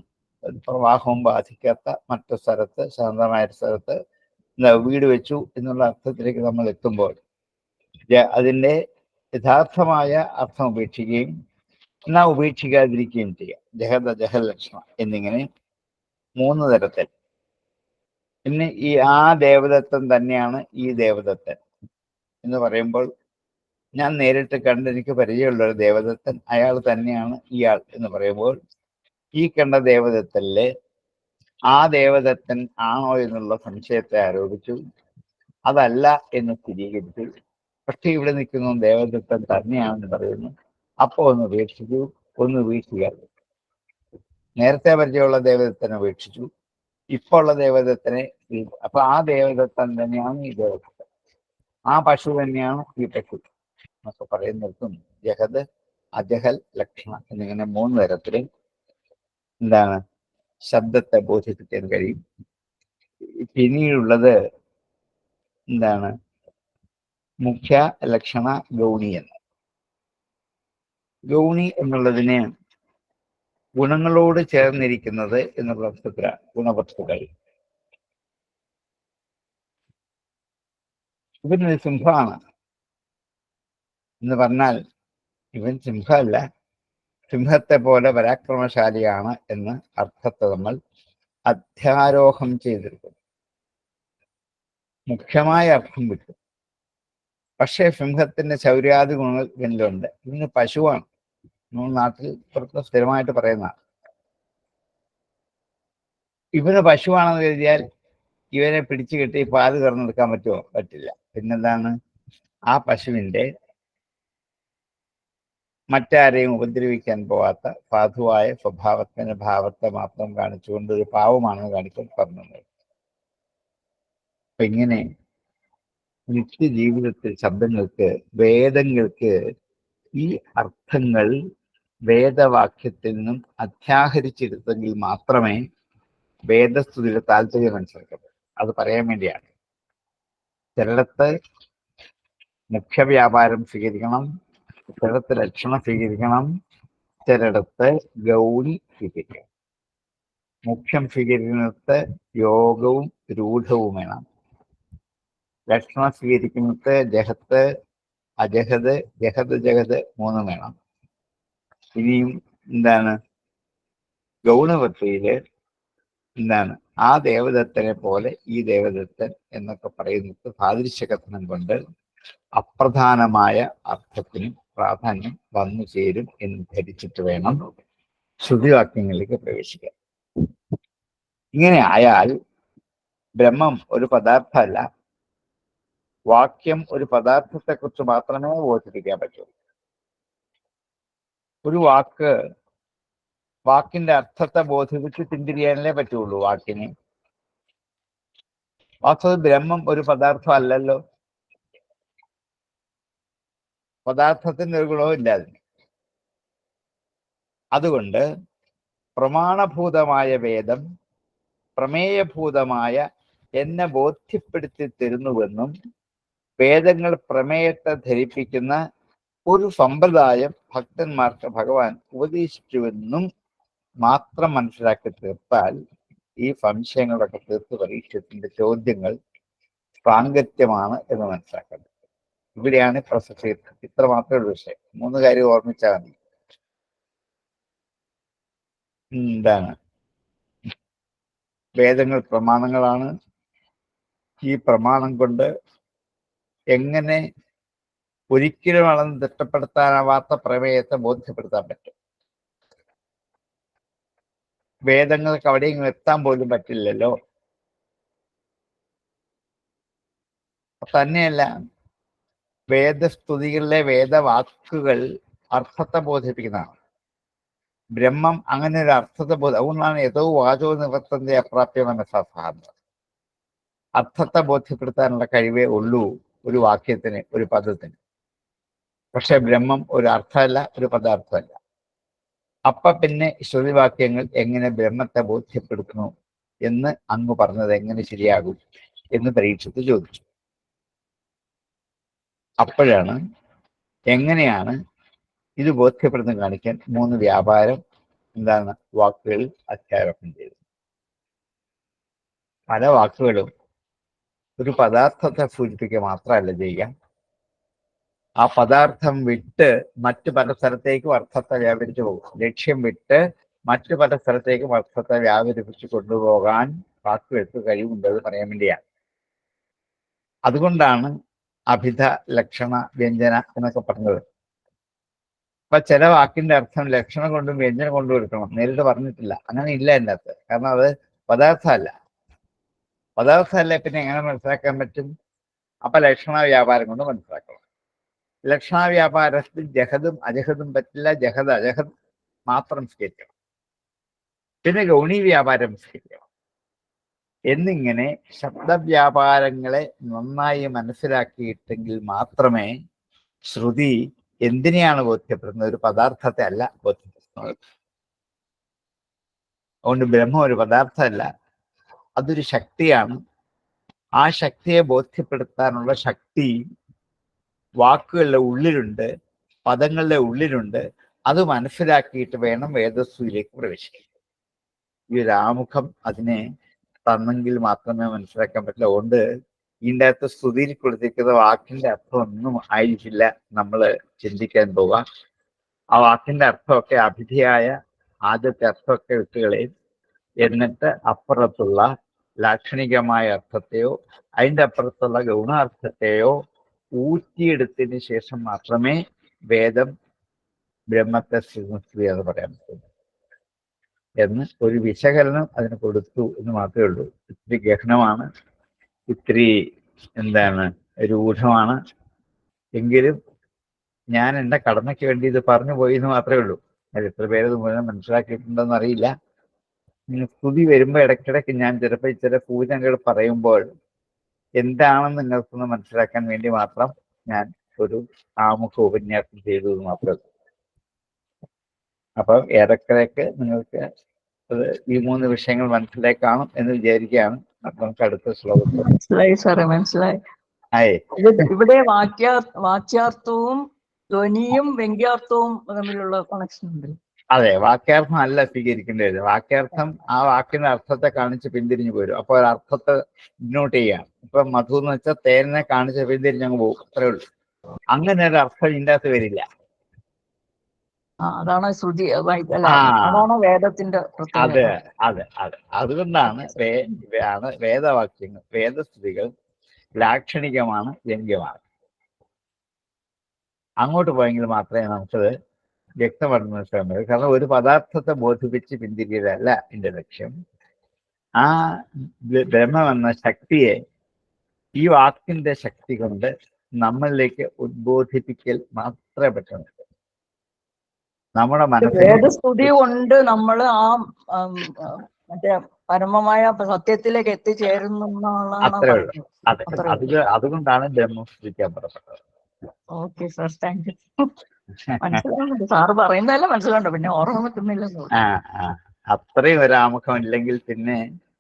പ്രവാഹവും ബാധിക്കാത്ത മറ്റു സ്ഥലത്ത്, ശാന്തമായ സ്ഥലത്ത് വീട് വെച്ചു എന്നുള്ള അർത്ഥത്തിലേക്ക് നമ്മൾ എത്തുമ്പോൾ അതിൻ്റെ യഥാർത്ഥമായ അർത്ഥം ഉപേക്ഷിക്കുകയും എന്നാൽ ഉപേക്ഷിക്കാതിരിക്കുകയും ചെയ്യാം. ജഹലക്ഷണം എന്നിങ്ങനെ മൂന്ന് തരത്തിൽ. പിന്നെ ആ ദേവദത്തൻ തന്നെയാണ് ഈ ദേവദത്തൻ എന്ന് പറയുമ്പോൾ, ഞാൻ നേരിട്ട് കണ്ട് എനിക്ക് പരിചയമുള്ള ഒരു ദേവദത്തൻ, അയാൾ തന്നെയാണ് ഇയാൾ എന്ന് പറയുമ്പോൾ, ഈ കണ്ട ദേവദത്തനിലെ ആ ദേവദത്തൻ ആണോ എന്നുള്ള സംശയത്തെ ആരോപിച്ചു. അതല്ല എന്ന് സ്ഥിരീകരിച്ചു. പക്ഷെ ഇവിടെ നിൽക്കുന്ന ദേവദത്തൻ തന്നെയാണെന്ന് പറയുന്നു. അപ്പൊ ഒന്ന് ഉപേക്ഷിച്ചു, ഒന്ന് ഉപേക്ഷിക്കാതെ. നേരത്തെ പരിചയമുള്ള ദേവദത്തനെ ഉപേക്ഷിച്ചു, ഇപ്പോൾ ഉള്ള ദേവദത്തനെ. അപ്പൊ ആ ദേവദത്തൻ തന്നെയാണ് ഈ ദേവദത്തൻ, ആ പശു തന്നെയാണ് ഈ പശു എന്നൊക്കെ പറയുന്നിടത്തും ജഹത്, അജഹൽ, ലക്ഷണ എന്നിങ്ങനെ മൂന്ന് തരത്തിലും എന്താണ് ശബ്ദത്തെ ബോധിപ്പിക്കാൻ കഴിയും. പിന്നീടുള്ളത് എന്താണ്, മുഖ്യ, ലക്ഷണ, ഗൗണി എന്ന്. ഗൗണി എന്നുള്ളതിന് ഗുണങ്ങളോട് ചേർന്നിരിക്കുന്നത് എന്നുള്ള അർത്ഥത്തിലാണ്. ഗുണവസ്തുക്കൾ. ഇവനൊരു സിംഹമാണ് എന്ന് പറഞ്ഞാൽ ഇവൻ സിംഹമല്ല, സിംഹത്തെ പോലെ പരാക്രമശാലിയാണ് എന്ന് അർത്ഥത്തെ നമ്മൾ അധ്യാരോഹം ചെയ്തിരിക്കുന്നു. മുഖ്യമായ അർത്ഥം വിട്ടു. പക്ഷേ സിംഹത്തിന്റെ ശൗര്യാദി ഗുണങ്ങൾ ഇവനിലുണ്ട്. ഇവന് പശുവാണ്. നമ്മൾ നാട്ടിൽ പുറത്ത് സ്ഥിരമായിട്ട് പറയുന്നതാണ്. ഇവന് പശുവാണെന്ന് കരുതിയാൽ ഇവനെ പിടിച്ചു കെട്ടി പാല് കറന്നെടുക്കാൻ പറ്റുമോ? പറ്റില്ല. പിന്നെന്താണ്, ആ പശുവിന്റെ മറ്റാരെയും ഉപദ്രവിക്കാൻ പോവാത്ത സാധുവായ സ്വഭാവത്തിന്റെ ഭാവത്തെ മാത്രം കാണിച്ചുകൊണ്ട് ഒരു പാവമാണെന്ന് കാണിക്കാൻ പറഞ്ഞത്. അപ്പൊ ഇങ്ങനെ നിത്യജീവിതത്തിൽ ശബ്ദങ്ങൾക്ക്, വേദങ്ങൾക്ക് ഈ അർത്ഥങ്ങൾ വേദവാക്യത്തിൽ നിന്നും അധ്യാഹരിച്ചെടുത്തെങ്കിൽ മാത്രമേ വേദസ്തുതിയുടെ താല്പര്യം മനസ്സിലാക്കൂ. അത് പറയാൻ വേണ്ടിയാണ്. ചിലടത്ത് മുഖ്യ വ്യാപാരം സ്വീകരിക്കണം, ചിലടത്ത് ലക്ഷണം സ്വീകരിക്കണം, ചിലടത്ത് ഗൗണി സ്വീകരിക്കണം. മുഖ്യം സ്വീകരിക്കുന്നിടത്ത് യോഗവും രൂഢവും വേണം. ലക്ഷണം സ്വീകരിക്കുന്നത് ജഹത്ത്, അജഹത്, ജഹത്, ജഗത് മൂന്നും വേണം. ഇനിയും എന്താണ് ഗൗണവൃത്തിയില് എന്താണ് ആ ദേവദത്തനെ പോലെ ഈ ദേവദത്തൻ എന്നൊക്കെ പറയുന്നത് സാദൃശ്യകഥനം കൊണ്ട് അപ്രധാനമായ അർത്ഥത്തിനും പ്രാധാന്യം വന്നു ചേരും എന്ന് ധരിച്ചിട്ട് വേണം ശ്രുതിവാക്യങ്ങളിലേക്ക് പ്രവേശിക്കാൻ. ഇങ്ങനെ ആയാൽ ബ്രഹ്മം ഒരു പദാർത്ഥമല്ല, വാക്യം ഒരു പദാർത്ഥത്തെക്കുറിച്ച് മാത്രമേ ബോധിപ്പിക്കാൻ പറ്റൂ. ഒരു വാക്കിന്റെ അർത്ഥത്തെ ബോധിപ്പിച്ച് ചിന്തിരിയാനല്ലേ പറ്റുള്ളൂ വാക്കിന്. വാസ്തവത്തിൽ ബ്രഹ്മം ഒരു പദാർത്ഥം അല്ലല്ലോ, പദാർത്ഥത്തിന്റെ ഒരു ഗുണവും ഇല്ല അതിന്. അതുകൊണ്ട് പ്രമാണഭൂതമായ വേദം പ്രമേയഭൂതമായ എന്നെ ബോധ്യപ്പെടുത്തി തരുന്നുവെന്നും വേദങ്ങൾ പ്രമേയത്തെ ധരിപ്പിക്കുന്ന ഒരു സമ്പ്രദായം ഭക്തന്മാർക്ക് ഭഗവാൻ ഉപദേശിച്ചുവെന്നും മാത്രം മനസ്സിലാക്കി തീർത്താൽ ഈ സംശയങ്ങളൊക്കെ തീർത്ത് പരീക്ഷത്തിന്റെ ചോദ്യങ്ങൾ സാങ്കത്യമാണ് എന്ന് മനസ്സിലാക്കുന്നത്. ഇവിടെയാണ് പ്രസക്തി. ഇത്ര മാത്രമേ ഉള്ളൂ വിഷയം. 3 കാര്യം ഓർമ്മിച്ചാൽ മതി. എന്താണ് വേദങ്ങൾ പ്രമാണങ്ങളാണ്. ഈ പ്രമാണം കൊണ്ട് എങ്ങനെ ഒരിക്കലും അളന്ന് തിട്ടപ്പെടുത്താനാവാത്ത പ്രമേയത്തെ ബോധ്യപ്പെടുത്താൻ പറ്റും. വേദങ്ങൾക്ക് അവിടെയെങ്കിലും എത്താൻ പോലും പറ്റില്ലല്ലോ. തന്നെയല്ല, വേദസ്തുതികളിലെ വേദവാക്കുകൾ അർത്ഥത്തെ ബോധിപ്പിക്കുന്നതാണ്. ബ്രഹ്മം അങ്ങനെ ഒരു അർത്ഥത്തെ അതുകൊണ്ടാണ് ഏതോ വാചോ നിവർത്തന്റെ അപ്രാപ്യ മനസ്സാധാരണ. അർത്ഥത്തെ ബോധ്യപ്പെടുത്താനുള്ള കഴിവേ ഉള്ളൂ ഒരു വാക്യത്തിന്, ഒരു പദത്തിന്. പക്ഷെ ബ്രഹ്മം ഒരു അർത്ഥമല്ല, ഒരു പദാർത്ഥമല്ല. അപ്പൊ പിന്നെ ശ്രുതിവാക്യങ്ങൾ എങ്ങനെ ബ്രഹ്മത്തെ ബോധ്യപ്പെടുത്തുന്നു എന്ന് അങ്ങ് പറഞ്ഞത് എങ്ങനെ ശരിയാകും എന്ന് പരീക്ഷിച്ച് ചോദിച്ചു. അപ്പോഴാണ് എങ്ങനെയാണ് ഇത് ബോധ്യപ്പെടുന്നത് കാണിക്കാൻ 3 വ്യാപാരം വാക്കുകളിൽ അധ്യാരോപണം ചെയ്തത്. പല വാക്കുകളും ഒരു പദാർത്ഥത്തെ സൂചിപ്പിക്കുക മാത്രമല്ല ചെയ്യുക, ആ പദാർത്ഥം വിട്ട് മറ്റു പല സ്ഥലത്തേക്കും അർത്ഥത്തെ വ്യാപരിച്ചു പോകും. ലക്ഷ്യം വിട്ട് മറ്റു പല സ്ഥലത്തേക്കും അർത്ഥത്തെ വ്യാപരിപ്പിച്ചു കൊണ്ടുപോകാൻ വാക്കുകൾക്ക് കഴിവുണ്ടെന്ന് പറയാൻ വേണ്ടിയാണ്. അതുകൊണ്ടാണ് അഭിധ, ലക്ഷണ, വ്യഞ്ജന എന്നൊക്കെ പറഞ്ഞത്. അപ്പൊ ചില വാക്കിന്റെ അർത്ഥം ലക്ഷണം കൊണ്ടും വ്യഞ്ജനം കൊണ്ടും എടുക്കണം, നേരിട്ട് പറഞ്ഞിട്ടില്ല. അങ്ങനെ ഇല്ല എൻ്റെ അകത്ത്. കാരണം അത് പദാർത്ഥമല്ല. പദാർത്ഥമല്ല പിന്നെ എങ്ങനെ മനസ്സിലാക്കാൻ പറ്റും? അപ്പൊ ലക്ഷണ വ്യാപാരം കൊണ്ട് മനസ്സിലാക്കണം. ലക്ഷണ വ്യാപാരത്തിൽ ജഹതും അജഹതും പറ്റില്ല, ജഹദ് അജഹദ് മാത്രം സ്വീകരിക്കണം. പിന്നെ ഗൗണീ വ്യാപാരം സ്വീകരിക്കണം. എന്നിങ്ങനെ ശബ്ദവ്യാപാരങ്ങളെ നന്നായി മനസ്സിലാക്കിയിട്ടെങ്കിൽ മാത്രമേ ശ്രുതി എന്തിനെയാണ് ബോധ്യപ്പെടുന്നത്? ഒരു പദാർത്ഥത്തെ അല്ല ബോധ്യപ്പെടുത്തുന്നത്. അതുകൊണ്ട് ബ്രഹ്മം ഒരു പദാർത്ഥമല്ല, അതൊരു ശക്തിയാണ്. ആ ശക്തിയെ ബോധ്യപ്പെടുത്താനുള്ള ശക്തി വാക്കുകളുടെ ഉള്ളിലുണ്ട്, പദങ്ങളുടെ ഉള്ളിലുണ്ട്. അത് മനസ്സിലാക്കിയിട്ട് വേണം വേദസ്തുതിയിലേക്ക് പ്രവേശിക്കാൻ. ഈ ഒരു ആമുഖം അതിനെ തന്നെങ്കിൽ മാത്രമേ മനസ്സിലാക്കാൻ പറ്റില്ല. അതുകൊണ്ട് ഇതിൻ്റെ അകത്ത് സ്തുതിയിൽ കൊടുത്തിരിക്കുന്ന വാക്കിന്റെ അർത്ഥം ഒന്നും ആയിരിക്കില്ല നമ്മൾ ചിന്തിക്കാൻ പോവുക. ആ വാക്കിന്റെ അർത്ഥമൊക്കെ അഭിധിയായ ആദ്യത്തെ അർത്ഥമൊക്കെ വിട്ടുകളയും. എന്നിട്ട് അപ്പുറത്തുള്ള ലാക്ഷണികമായ അർത്ഥത്തെയോ അതിൻ്റെ അപ്പുറത്തുള്ള ഗൗണാർത്ഥത്തെയോ ഊറ്റിയെടുത്തതിന് ശേഷം മാത്രമേ വേദം ബ്രഹ്മത്തെ സ്തുതി എന്ന് പറയാൻ പറ്റുള്ളൂ എന്ന് ഒരു വിശകലനം അതിന് കൊടുത്തു എന്ന് മാത്രമേ ഉള്ളൂ. ഇത്തിരി ഗഹനമാണ്, ഇത്തിരി രൂഢമാണ്. എങ്കിലും ഞാൻ എൻ്റെ കടമയ്ക്ക് വേണ്ടി ഇത് പറഞ്ഞു പോയി എന്ന് മാത്രമേ ഉള്ളൂ. അത് എത്ര പേരത് മുഴുവൻ മനസ്സിലാക്കിയിട്ടുണ്ടെന്ന് അറിയില്ല. സ്തുതി വരുമ്പോൾ ഇടയ്ക്കിടയ്ക്ക് ഞാൻ ചിലപ്പോൾ ചില സൂചനകൾ പറയുമ്പോൾ എന്താണെന്ന് നിങ്ങൾക്കൊന്ന് മനസ്സിലാക്കാൻ വേണ്ടി മാത്രം ഞാൻ ഒരു ആമുഖ ഉപന്യാസം ചെയ്തു എന്ന് മാത്രമേ ഉള്ളൂ. അപ്പം ഏറെക്കുറെയൊക്കെ നിങ്ങൾക്ക് അത് ഈ 3 വിഷയങ്ങൾ മനസ്സിലായി കാണും എന്ന് വിചാരിക്കുകയാണ്. അപ്പൊ നമുക്ക് അടുത്ത ശ്ലോകത്തിൽ മനസ്സിലായി സാറേ, മനസ്സിലായി. ഇവിടെ വാച്യാർത്ഥവും ധ്വനിയും വ്യംഗ്യാർത്ഥവും തമ്മിലുള്ള കണക്ഷൻ ഉണ്ട്. അതെ, വാക്യാർത്ഥം അല്ല സ്വീകരിക്കേണ്ടത്. വാക്യാർത്ഥം ആ വാക്കിന്റെ അർത്ഥത്തെ കാണിച്ച് പിന്തിരിഞ്ഞു പോരും. അപ്പൊ ഒരർത്ഥത്തെ ഇഗ്നോട്ട് ചെയ്യാണ്. ഇപ്പൊ മധു എന്ന് വെച്ചാൽ തേനെ കാണിച്ച് പിന്തിരിഞ്ഞങ്ങ് പോകും, അത്രേ ഉള്ളൂ. അങ്ങനെ ഒരു അർത്ഥം ഇതിൻ്റെ അകത്ത് വരില്ല. അതാണ് ശ്രുതി, ആ, അതാണ് വേദത്തിന്റെ അതെ പ്രത്യേകത. അതെ അതെ. അതുകൊണ്ടാണ് വേദവാക്യങ്ങൾ, വേദസ്തുതികൾ ലാക്ഷണികമാണ്, വ്യംഗ്യമാണ്. അങ്ങോട്ട് പോയെങ്കിൽ മാത്രമേ നമുക്കത് വ്യക്തമാണെന്ന് മനസ്സിലാക്കാൻ പറ്റും. കാരണം ഒരു പദാർത്ഥത്തെ ബോധിപ്പിച്ച് പിന്തിരിയതല്ല എൻ്റെ ലക്ഷ്യം. ആ ബ്രഹ്മം എന്ന ശക്തിയെ ഈ വാക്കിന്റെ ശക്തി കൊണ്ട് നമ്മളിലേക്ക് ഉദ്ബോധിപ്പിക്കൽ മാത്രമേ പറ്റുള്ളൂ. നമ്മുടെ മനസ്സിൽ വേദസ്തുതി കൊണ്ട് നമ്മൾ മറ്റേ പരമമായ സത്യത്തിലേക്ക് എത്തിച്ചേരുന്നു അത്രേ ഉള്ളൂ. അതെ, അതുകൊണ്ടാണ് ബ്രഹ്മം സ്തുതിക്കാൻ പുറപ്പെട്ടത്. Okay sir, thank you. മനസ്സിലാവുന്നുണ്ട്, സാറ് പറയുന്നതല്ല മനസ്സിലുണ്ട്, പിന്നെ ഓർമ്മ വെക്കുന്നില്ലെന്ന്. അത്രയും ഒരു ആമുഖം ഇല്ലെങ്കിൽ പിന്നെ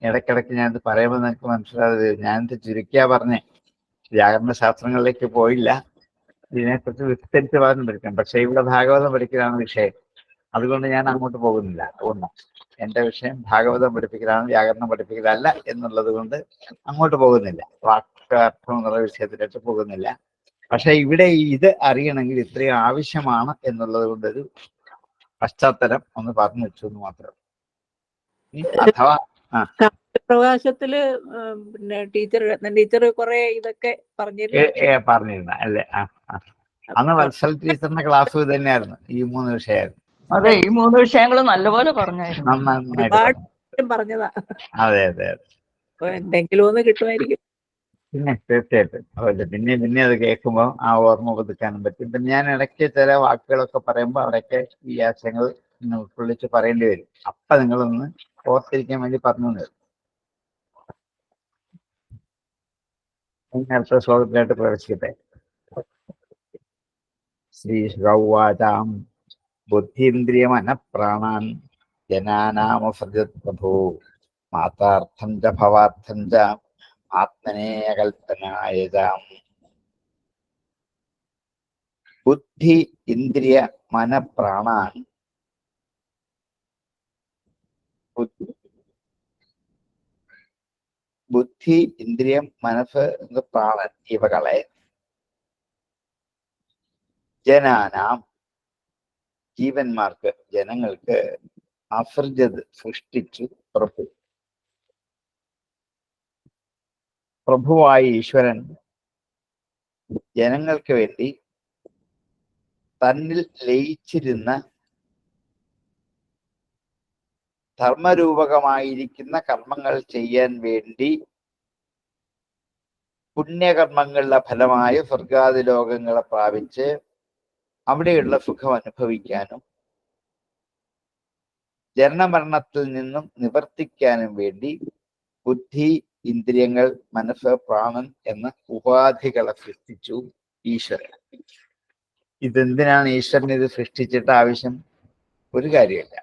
ഇടയ്ക്കിടയ്ക്ക് ഞാനിത് പറയുമ്പോൾ നിങ്ങൾക്ക് മനസ്സിലാതെ. ഞാനിത് ചുരുക്കിയാ പറഞ്ഞേ, വ്യാകരണ ശാസ്ത്രങ്ങളിലേക്ക് പോയില്ല. ഇതിനെക്കുറിച്ച് വിസ്തരിച്ച് പറഞ്ഞു പഠിക്കാം. പക്ഷെ ഇവിടെ ഭാഗവതം പഠിക്കലാണ് വിഷയം. അതുകൊണ്ട് ഞാൻ അങ്ങോട്ട് പോകുന്നില്ല. ഒന്ന്, എൻ്റെ വിഷയം ഭാഗവതം പഠിപ്പിക്കലാണ്, വ്യാകരണം പഠിപ്പിക്കലല്ല എന്നുള്ളത് കൊണ്ട് അങ്ങോട്ട് പോകുന്നില്ല. വാക്കർത്ഥം എന്നുള്ള വിഷയത്തിലേക്ക് പോകുന്നില്ല. പക്ഷെ ഇവിടെ ഇത് അറിയണമെങ്കിൽ ഇത്രയും ആവശ്യമാണ് എന്നുള്ളത് കൊണ്ടൊരു പശ്ചാത്തലം ഒന്ന് പറഞ്ഞു വെച്ചു എന്ന് മാത്രം. അഥവാ പ്രകാശത്തില് പിന്നെ ടീച്ചർ കുറെ ഇതൊക്കെ പറഞ്ഞിരുന്ന അല്ലേ? അന്ന് വത്സൽ ടീച്ചറിന്റെ ക്ലാസ് തന്നെയായിരുന്നു, ഈ 3 വിഷയമായിരുന്നു. അതെ, ഈ 3 വിഷയങ്ങൾ നല്ലപോലെ പറഞ്ഞായിരുന്നു. പറഞ്ഞതാ. അതെ അതെ അതെ. എന്തെങ്കിലും ഒന്ന് കിട്ടുമായിരിക്കും. പിന്നെ തീർച്ചയായിട്ടും പിന്നെ അത് കേൾക്കുമ്പോൾ ആ ഓർമ്മ പുതുക്കാനും പറ്റും. പിന്നെ ഞാൻ ഇടയ്ക്ക് ചില വാക്കുകളൊക്കെ പറയുമ്പോൾ അവിടെയൊക്കെ ഈ ആശയങ്ങൾ ഉൾക്കൊള്ളിച്ച് പറയേണ്ടി വരും. അപ്പൊ നിങ്ങളൊന്ന് ഓർത്തിരിക്കാൻ വേണ്ടി പറഞ്ഞു തരും. അടുത്ത ശ്ലോകത്തിലായിട്ട് പ്രവേശിക്കട്ടെ. ശ്രീ ശുകൗവാചാം ബുദ്ധീന്ദ്രിയമനഃപ്രാണാൻ ജനാനാമസൃജത് മാതാർത്ഥം ച ഭവാർത്ഥം ച ആത്മനേയകൽപ്പനായതാം. ബുദ്ധി, ഇന്ദ്രിയ, മനഃപ്രാണാൻ. ബുദ്ധി, ഇന്ദ്രിയം, മനസ്സ്, പ്രാണൻ ഇവകളെ ജനാനാം ജീവന്മാർക്ക്, ജനങ്ങൾക്ക് അസൃജത് സൃഷ്ടിച്ചു പ്രഭുവായ ഈശ്വരൻ ജനങ്ങൾക്ക് വേണ്ടി തന്നിൽ ലയിച്ചിരുന്ന ധർമ്മരൂപകമായിരിക്കുന്ന കർമ്മങ്ങൾ ചെയ്യാൻ വേണ്ടി പുണ്യകർമ്മങ്ങളുടെ ഫലമായ സ്വർഗാദി ലോകങ്ങളെ പ്രാപിച്ച് അവിടെയുള്ള സുഖം അനുഭവിക്കാനും ജനനമരണത്തിൽ നിന്നും നിവർത്തിക്കാനും വേണ്ടി ബുദ്ധി, ഇന്ദ്രിയങ്ങൾ, മനസ്സ്, പ്രാണൻ എന്ന ഉപാധികളെ സൃഷ്ടിച്ചു ഈശ്വരൻ. ഇതെന്തിനാണ് ഈശ്വരൻ ഇത് സൃഷ്ടിച്ചിട്ട് ആവശ്യം? ഒരു കാര്യമില്ല.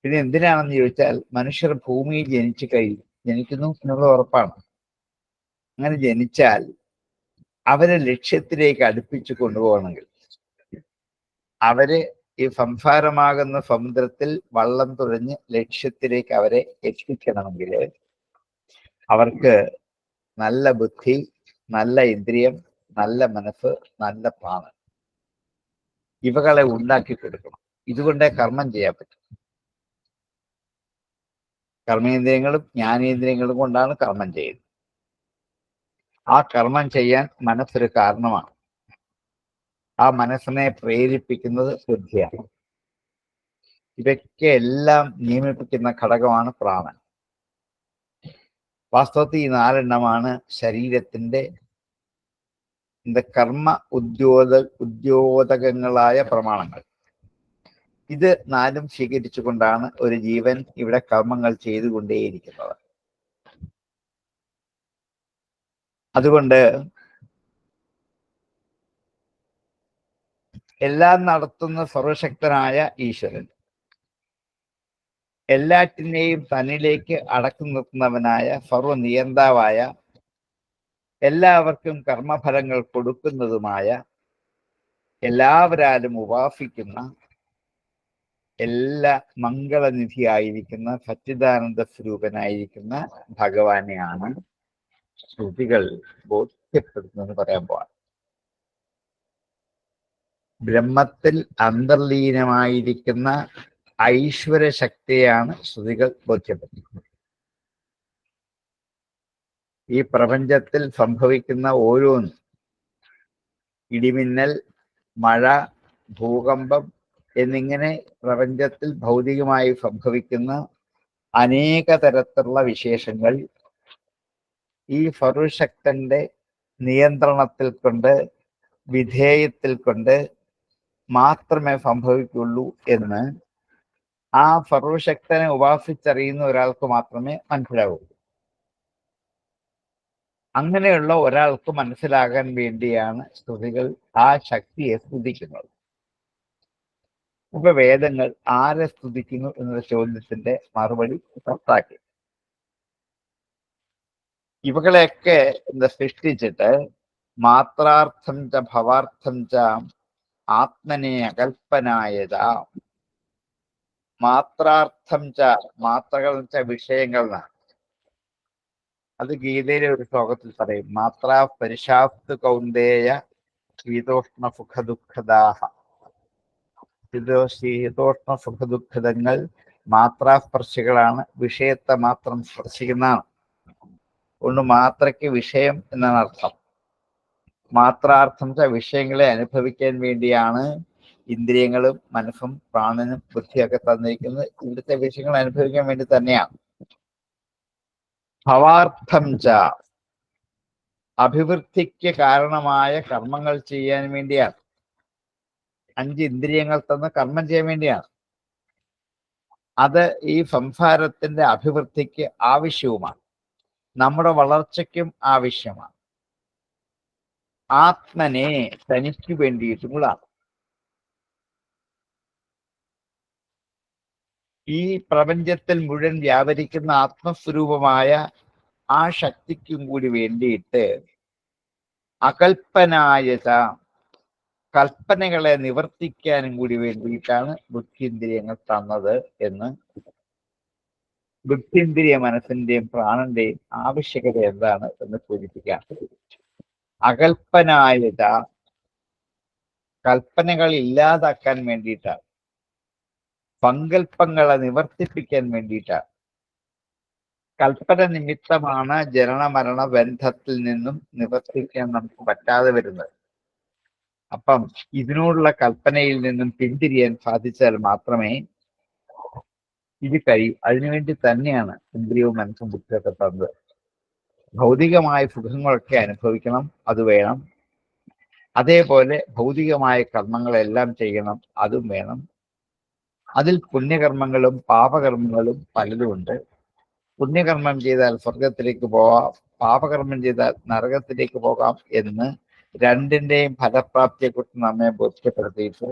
പിന്നെ എന്തിനാണെന്ന് ചോദിച്ചാൽ, മനുഷ്യർ ഭൂമിയിൽ ജനിക്കുന്നു എന്നുള്ള ഉറപ്പാണ്. അങ്ങനെ ജനിച്ചാൽ അവരെ ലക്ഷ്യത്തിലേക്ക് അടുപ്പിച്ചു കൊണ്ടുപോകണമെങ്കിൽ, അവര് ഈ സംസാരമാകുന്ന സമുദ്രത്തിൽ വള്ളം തുഴഞ്ഞ് ലക്ഷ്യത്തിലേക്ക് അവരെ എത്തിക്കണമെങ്കിൽ അവർക്ക് നല്ല ബുദ്ധി, നല്ല ഇന്ദ്രിയം, നല്ല മനസ്സ്, നല്ല പ്രാണൻ ഇവകളെ ഉണ്ടാക്കി കൊടുക്കണം. ഇതുകൊണ്ടേ കർമ്മം ചെയ്യാൻ പറ്റും. കർമ്മേന്ദ്രിയങ്ങളും ജ്ഞാനേന്ദ്രിയങ്ങളും കൊണ്ടാണ് കർമ്മം ചെയ്യുന്നത്. ആ കർമ്മം ചെയ്യാൻ മനസ്സൊരു കാരണമാണ്. ആ മനസ്സിനെ പ്രേരിപ്പിക്കുന്നത് ബുദ്ധിയാണ്. ഇവയ്ക്ക് എല്ലാം നിയമിപ്പിക്കുന്ന ഘടകമാണ് പ്രാണൻ. വാസ്തവത്തിൽ ഈ 4 എണ്ണമാണ് ശരീരത്തിന്റെ കർമ്മ ഉദ്യോതകങ്ങളായ പ്രമാണങ്ങൾ. ഇത് 4ഉം സ്വീകരിച്ചുകൊണ്ടാണ് ഒരു ജീവൻ ഇവിടെ കർമ്മങ്ങൾ ചെയ്തുകൊണ്ടേയിരിക്കുന്നത്. അതുകൊണ്ട് എല്ലാം നടത്തുന്ന സർവശക്തനായ ഈശ്വരൻ, എല്ലാറ്റിനെയും തന്നിലേക്ക് അടക്കി നിർത്തുന്നവനായ സർവനിയന്താവായ, എല്ലാവർക്കും കർമ്മഫലങ്ങൾ കൊടുക്കുന്നതുമായ, എല്ലാവരാലും ഉപാസിക്കുന്ന എല്ലാ മംഗളനിധിയായിരിക്കുന്ന സച്ചിദാനന്ദ സ്വരൂപനായിരിക്കുന്ന ഭഗവാനെയാണ് ശ്രുതികൾ ബോധ്യപ്പെടുത്തുന്നത് പറയാൻ പോവാണ്. ബ്രഹ്മത്തിൽ അന്തർലീനമായിരിക്കുന്ന ഐശ്വര്യ ശക്തിയാണ് ശ്രുതികൾ ബോധ്യപ്പെടുത്തുന്നത്. ഈ പ്രപഞ്ചത്തിൽ സംഭവിക്കുന്ന ഓരോന്നും, ഇടിമിന്നൽ, മഴ, ഭൂകമ്പം എന്നിങ്ങനെ പ്രപഞ്ചത്തിൽ ഭൗതികമായി സംഭവിക്കുന്ന അനേക തരത്തിലുള്ള വിശേഷങ്ങൾ ഈ സർവശക്തന്റെ നിയന്ത്രണത്തിൽ കൊണ്ട്, വിധേയത്തിൽ കൊണ്ട് മാത്രമേ സംഭവിക്കുള്ളൂ എന്ന് ആ സർവശക്തനെ ഉപാസിച്ചറിയുന്ന ഒരാൾക്ക് മാത്രമേ മനസ്സിലാവൂ. അങ്ങനെയുള്ള ഒരാൾക്ക് മനസ്സിലാകാൻ വേണ്ടിയാണ് സ്തുതികൾ ആ ശക്തിയെ സ്തുതിക്കുന്നത്. ഇപ്പൊ വേദങ്ങൾ ആരെ സ്തുതിക്കുന്നു എന്ന ചോദ്യത്തിന്റെ മറുപടി പുറത്താക്കി. ഇവകളെയൊക്കെ സൃഷ്ടിച്ചിട്ട് മാത്രാർത്ഥം ച ഭവാർത്ഥം ച ആത്മനെ അകൽപ്പനായത. മാത്രാർത്ഥം ച, മാത്രകൾ വെച്ച വിഷയങ്ങൾ എന്നാണ്. അത് ഗീതയിലെ ഒരു ശ്ലോകത്തിൽ പറയും, മാത്രാ പരിശാസ്തു കൗന്ദേയ ശീതോഷ്ണ സുഖദുഃഖദാഹ. ശീതോഷ്ണ സുഖദുഃഖതങ്ങൾ മാത്രാസ്പർശികളാണ്, വിഷയത്തെ മാത്രം സ്പർശിക്കുന്നതാണ്. അതുകൊണ്ട് മാത്രയ്ക്ക് വിഷയം എന്നാണ് അർത്ഥം. മാത്രാർത്ഥം വെച്ച വിഷയങ്ങളെ അനുഭവിക്കാൻ വേണ്ടിയാണ് ഇന്ദ്രിയങ്ങളും മനസ്സും പ്രാണനും ബുദ്ധിയൊക്കെ തന്നിരിക്കുന്നത്. ഇവിടുത്തെ വിഷയങ്ങൾ അനുഭവിക്കാൻ വേണ്ടി തന്നെയാണ്. ഭവാർത്ഥം ച, അഭിവൃദ്ധിക്ക് കാരണമായ കർമ്മങ്ങൾ ചെയ്യാൻ വേണ്ടിയാണ്. 5 ഇന്ദ്രിയങ്ങൾ തന്ന് കർമ്മം ചെയ്യാൻ വേണ്ടിയാണ്. അത് ഈ സംസാരത്തിന്റെ അഭിവൃദ്ധിക്ക് ആവശ്യവുമാണ്, നമ്മുടെ വളർച്ചയ്ക്കും ആവശ്യമാണ്. ആത്മനെ, തനിക്ക് വേണ്ടിയിട്ടുള്ളതാണ്. ഈ പ്രപഞ്ചത്തിൽ മുഴുവൻ വ്യാപരിക്കുന്ന ആത്മസ്വരൂപമായ ആ ശക്തിക്കും കൂടി വേണ്ടിയിട്ട് അകൽപ്പനായത, കൽപ്പനകളെ നിവർത്തിക്കാനും കൂടി വേണ്ടിയിട്ടാണ് ബുദ്ധിയിന്ദ്രിയങ്ങൾ തന്നത് എന്ന് ബുദ്ധിയിന്ദ്രിയ മനസ്സിന്റെയും പ്രാണന്റെയും ആവശ്യകത എന്താണ് എന്ന് സൂചിപ്പിക്കാൻ. അകൽപ്പനായത, കൽപ്പനകൾ ഇല്ലാതാക്കാൻ വേണ്ടിയിട്ടാണ്, സങ്കല്പങ്ങളെ നിവർത്തിപ്പിക്കാൻ വേണ്ടിയിട്ടാണ്. കൽപ്പന നിമിത്തമാണ് ജനന മരണ ബന്ധത്തിൽ നിന്നും നിവർത്തിക്കാൻ നമുക്ക് പറ്റാതെ വരുന്നത്. അപ്പം ഇതിനോടുള്ള കൽപ്പനയിൽ നിന്നും പിന്തിരിയാൻ സാധിച്ചാൽ മാത്രമേ ഇത് കഴിയും. അതിനുവേണ്ടി തന്നെയാണ് ഇന്ദ്രിയവും മനസ്സും ബുദ്ധിയൊക്കെ തന്നത്. ഭൗതികമായ സുഖങ്ങളൊക്കെ അനുഭവിക്കണം, അത് വേണം. അതേപോലെ ഭൗതികമായ കർമ്മങ്ങളെല്ലാം ചെയ്യണം, അതും വേണം. അതിൽ പുണ്യകർമ്മങ്ങളും പാപകർമ്മങ്ങളും പലതുമുണ്ട്. പുണ്യകർമ്മം ചെയ്താൽ സ്വർഗത്തിലേക്ക് പോകാം, പാപകർമ്മം ചെയ്താൽ നരകത്തിലേക്ക് പോകാം എന്ന് രണ്ടിന്റെയും ഫലപ്രാപ്തിയെക്കുറിച്ച് നമ്മെ ബോധ്യപ്പെടുത്തിയിട്ട്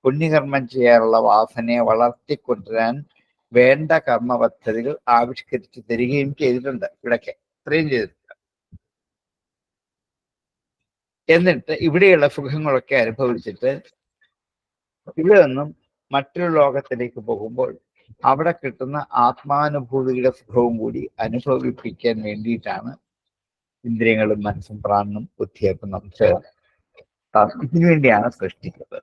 പുണ്യകർമ്മം ചെയ്യാനുള്ള വാസനയെ വളർത്തിക്കൊണ്ടുവരാൻ വേണ്ട കർമ്മ പദ്ധതികൾ ആവിഷ്കരിച്ച് തരികയും ചെയ്തിട്ടുണ്ട്. ഇവിടൊക്കെ ഇത്രയും ചെയ്തിട്ടുണ്ട്. എന്നിട്ട് ഇവിടെയുള്ള സുഖങ്ങളൊക്കെ അനുഭവിച്ചിട്ട് ഇവിടെ നിന്നും മറ്റൊരു ലോകത്തിലേക്ക് പോകുമ്പോൾ അവിടെ കിട്ടുന്ന ആത്മാനുഭൂതിയുടെ സുഖവും കൂടി അനുഭവിപ്പിക്കാൻ വേണ്ടിയിട്ടാണ് ഇന്ദ്രിയങ്ങളും മനസ്സും പ്രാണനും ബുദ്ധിയൊക്കെ നമുക്ക് ഇതിനു വേണ്ടിയാണ് സൃഷ്ടിച്ചത്.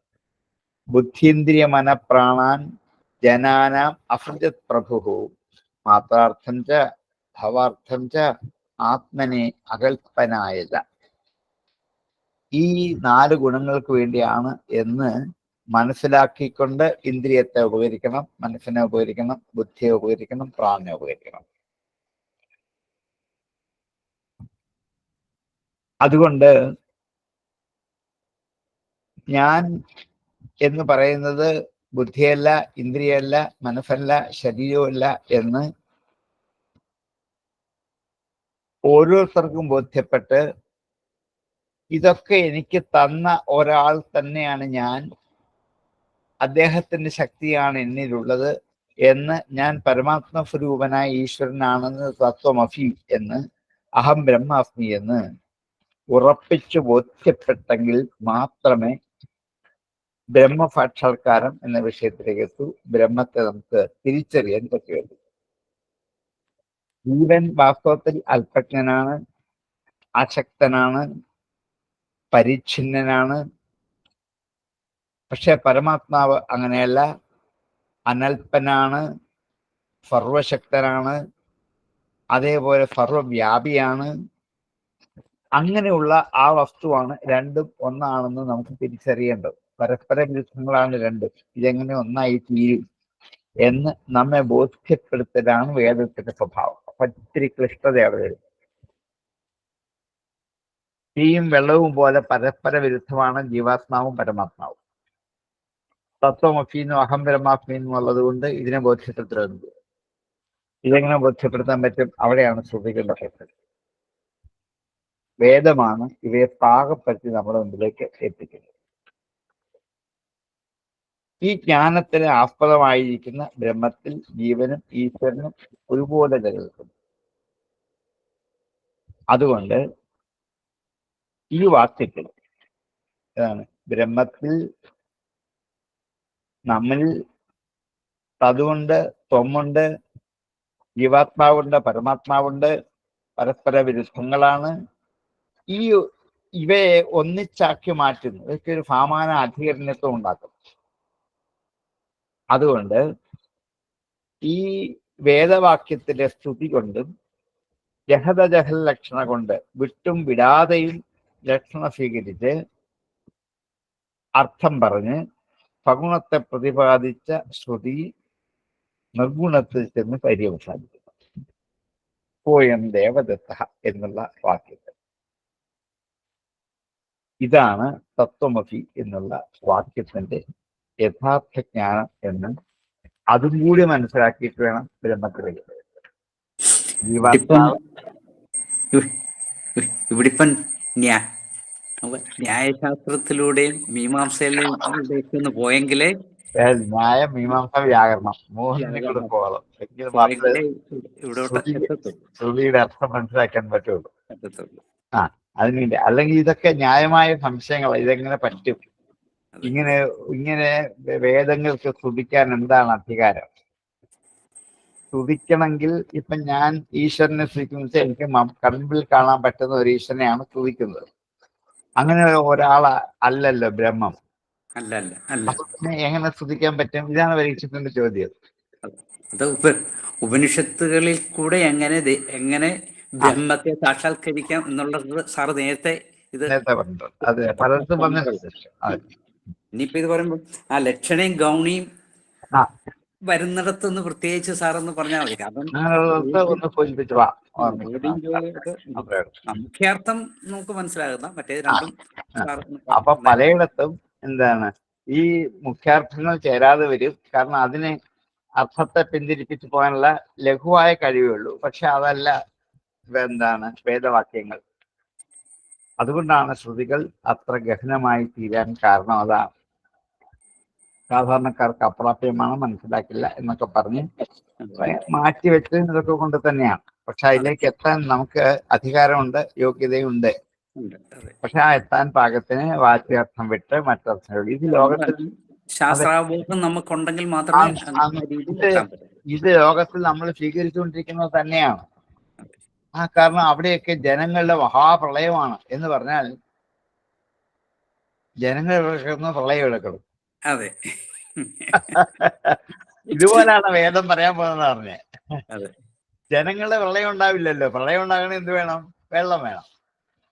ബുദ്ധിയിന്ദ്രിയ മനഃപ്രാണാൻ ജനാനാം അസൃജത് പ്രഭു മാത്രാർത്ഥം ച ഭവാർത്ഥം ച ആത്മനെ അകൽപ്പനായത. ഈ 4 ഗുണങ്ങൾക്ക് വേണ്ടിയാണ് എന്ന് മനസ്സിലാക്കിക്കൊണ്ട് ഇന്ദ്രിയത്തെ ഉപകരിക്കണം, മനസ്സിനെ ഉപകരിക്കണം, ബുദ്ധിയെ ഉപകരിക്കണം, പ്രാണനെ ഉപകരിക്കണം. അതുകൊണ്ട് ഞാൻ എന്ന് പറയുന്നത് ബുദ്ധിയല്ല, ഇന്ദ്രിയല്ല, മനസ്സല്ല, ശരീരമല്ല എന്ന് ഓരോരുത്തർക്കും ബോധ്യപ്പെട്ട് ഇതൊക്കെ എനിക്ക് തന്ന ഒരാൾ തന്നെയാണ് ഞാൻ, അദ്ദേഹത്തിന്റെ ശക്തിയാണ് എന്നിലുള്ളത് എന്ന്, ഞാൻ പരമാത്മ സ്വരൂപനായ ഈശ്വരനാണെന്ന്, തത്വമസി എന്ന്, അഹം ബ്രഹ്മാസ്മി എന്ന് ഉറപ്പിച്ചു ബോധ്യപ്പെട്ടെങ്കിൽ മാത്രമേ ബ്രഹ്മസാക്ഷാത്കാരം എന്ന വിഷയത്തിലേക്ക് എത്തു. ബ്രഹ്മത്തെ നമുക്ക് തിരിച്ചറിയാൻ പറ്റുമല്ലോ. ജീവൻ വാസ്തവത്തിൽ അല്പജ്ഞനാണ്, അശക്തനാണ്, പരിച്ഛിന്നനാണ്. പക്ഷെ പരമാത്മാവ് അങ്ങനെയല്ല, അനൽപനാണ്, സർവശക്തനാണ്, അതേപോലെ സർവവ്യാപിയാണ്. അങ്ങനെയുള്ള ആ വസ്തുവാണ് രണ്ടും ഒന്നാണെന്ന് നമുക്ക് തിരിച്ചറിയേണ്ടത്. പരസ്പര വിരുദ്ധങ്ങളാണ് രണ്ടും, ഇതെങ്ങനെ ഒന്നായി തീരും എന്ന് നമ്മെ ബോധ്യപ്പെടുത്തലാണ് വേദത്തിന്റെ സ്വഭാവം. അപ്പൊ ഇത്തിരി ക്ലിഷ്ടത അവിടെ. തീയും വെള്ളവും പോലെ പരസ്പര വിരുദ്ധമാണ് ജീവാത്മാവും പരമാത്മാവും. തത്വമൊഫീനും അഹം ബ്രഹ്മാസ്മീനും ഉള്ളത് കൊണ്ട് ഇതിനെ ബോധ്യപ്പെടുത്തുന്നത്. ഇതെങ്ങനെ ബോധ്യപ്പെടുത്താൻ പറ്റും? അവിടെയാണ് ശ്രുതികളുടെ പ്രശ്നം. വേദമാണ് ഇവയെ പാകപ്പെടുത്തി നമ്മുടെ മുമ്പിലേക്ക് എത്തിക്കുന്നത്. ഈ ജ്ഞാനത്തിന് ആസ്പദമായിരിക്കുന്ന ബ്രഹ്മത്തിൽ ജീവനും ഈശ്വരനും ഒരുപോലെ നിലനിൽക്കുന്നു. അതുകൊണ്ട് ഈ വാക്യത്തിൽ ബ്രഹ്മത്തിൽ നമ്മിൽ തതുകൊണ്ട്, ത്വമുണ്ട്, ജീവാത്മാവുണ്ട്, പരമാത്മാവുണ്ട്, പരസ്പര വിരുദ്ധങ്ങളാണ്. ഇവയെ ഒന്നിച്ചാക്കി മാറ്റുന്നു. ഇതൊക്കെ ഒരു സാമാന അധികരണത്വം ഉണ്ടാക്കും. അതുകൊണ്ട് ഈ വേദവാക്യത്തിലെ സ്തുതി കൊണ്ടും ജഹദജഹൽ ലക്ഷണ കൊണ്ട് വിട്ടും വിടാതെയും ലക്ഷണം സ്വീകരിച്ച് അർത്ഥം പറഞ്ഞ് സഗുണത്തെ പ്രതിപാദിച്ച ശ്രുതി നിർഗുണത്തിൽ ചെന്ന് പര്യവസാനിക്കുന്നു. പോയം ദേവദത്ത എന്നുള്ള വാക്യത്തിൽ ഇതാണ് തത്വമസി എന്നുള്ള വാക്യത്തിന്റെ യഥാർത്ഥ ജ്ഞാനം എന്ന് അതും കൂടി മനസ്സിലാക്കിയിട്ട് വേണം ബ്രഹ്മത്തിലേക്ക്. ഇവിടിപ്പം ന്യായശാസ്ത്രത്തിലൂടെയും മീമാംസയിലൂടെയൊക്കെ പോയെങ്കിലേ ന്യായ മീമാംസ വ്യാകരണം മൂന്നിനും കൂടെ പോകണം. എങ്കിൽ മാത്രമേ ശ്രുതിയുടെ അർത്ഥം മനസ്സിലാക്കാൻ പറ്റുള്ളൂ. അതിനുവേണ്ടി അല്ലെങ്കിൽ ഇതൊക്കെ ന്യായമായ സംശയങ്ങൾ. ഇതെങ്ങനെ പറ്റും? ഇങ്ങനെ വേദങ്ങൾക്ക് സ്തുതിക്കാൻ എന്താണ് അധികാരം? സ്തുതിക്കണമെങ്കിൽ ഇപ്പൊ ഞാൻ ഈശ്വരനെ സ്തുതിക്കുന്നത് എനിക്ക് കൺമുമ്പിൽ കാണാൻ പറ്റുന്ന ഒരു ഈശ്വരനെയാണ് സ്തുതിക്കുന്നത്. അങ്ങനെ ഒരാൾ അല്ലല്ലോ ബ്രഹ്മം. എങ്ങനെ സ്തുതിക്കാൻ പറ്റും? ഇതാണ് പരീക്ഷത്തിന്റെ ചോദ്യം. അത് ഉപനിഷത്തുകളിൽ കൂടെ എങ്ങനെ ബ്രഹ്മത്തെ സാക്ഷാത്കരിക്കാം എന്നുള്ളത് സാറ് നേരത്തെ ഇനിയിപ്പോ ഇത് പറയുമ്പോ ആ ലക്ഷണയും ഗൗണിയും വരുന്നിടത്തുനിന്ന് പ്രത്യേകിച്ച് സാറെന്ന് പറഞ്ഞാൽ മതി. മുഖ്യാർത്ഥം നമുക്ക് മനസ്സിലാകുന്ന മറ്റേ രണ്ടും. അപ്പൊ പലയിടത്തും എന്താണ് ഈ മുഖ്യാർത്ഥങ്ങൾ ചേരാതെ വരും. കാരണം അതിന് അർത്ഥത്തെ പിന്തിരിപ്പിച്ചു പോകാനുള്ള ലഘുവായ കഴിവേ ഉള്ളൂ. പക്ഷെ അതല്ല വേദവാക്യങ്ങൾ. അതുകൊണ്ടാണ് ശ്രുതികൾ അത്ര ഗഹനമായി തീരാൻ കാരണം. അതാണ് സാധാരണക്കാർക്ക് അപ്രാപ്യമാണ്, മനസ്സിലാക്കില്ല എന്നൊക്കെ പറഞ്ഞ് മാറ്റിവെച്ച് ഇതൊക്കെ കൊണ്ട് തന്നെയാണ്. പക്ഷെ അതിലേക്ക് എത്താൻ നമുക്ക് അധികാരമുണ്ട്, യോഗ്യതയുണ്ട്. പക്ഷെ ആ എത്താൻ പാകത്തിന് വാച്യാർത്ഥം വിട്ട് മറ്റർത്ഥം. ഇത് ലോകത്തിൽ ശാസ്ത്രാബോധം നമുക്കുണ്ടെങ്കിൽ മാത്രമേ ഇത് ലോകത്തിൽ നമ്മൾ സ്വീകരിച്ചുകൊണ്ടിരിക്കുന്നത് തന്നെയാണ്. കാരണം അവിടെയൊക്കെ ജനങ്ങളുടെ മഹാപ്രളയമാണ് എന്ന് പറഞ്ഞാൽ ജനങ്ങൾ കിടക്കുന്ന പ്രളയം എടുക്കണം. അതെ, ഇതുപോലാണ് വേദം പറയാൻ പോകുന്നത് പറഞ്ഞേ. ജനങ്ങളുടെ പ്രളയം ഉണ്ടാവില്ലല്ലോ. പ്രളയം ഉണ്ടാകണേ എന്ത് വേണം? വെള്ളം വേണം.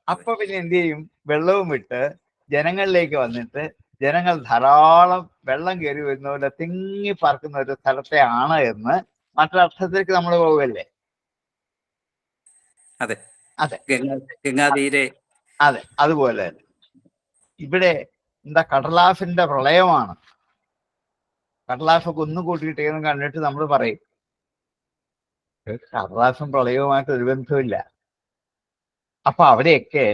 അപ്പൊ പിന്നെ എന്ത് ചെയ്യും? വെള്ളവും വിട്ട് ജനങ്ങളിലേക്ക് വന്നിട്ട് ജനങ്ങൾ ധാരാളം വെള്ളം കയറി വരുന്ന പോലെ തിങ്ങി പറക്കുന്ന ഒരു സ്ഥലത്തെ ആണ് എന്ന് മറ്റൊരർത്ഥത്തിലേക്ക് നമ്മൾ പോവുകയല്ലേ? അതെ അതെ, ഗംഗാതീരെ. അതെ, അതുപോലെ ഇവിടെ കടലാസിന്റെ പ്രളയമാണ്. കടലാസൊക്കെ ഒന്നും കൂട്ടിയിട്ടേന്ന് കണ്ടിട്ട് നമ്മൾ പറയും കടലാസും പ്രളയവുമായിട്ട് ഒരു ബന്ധമില്ല. അപ്പൊ അവിടെയൊക്കെ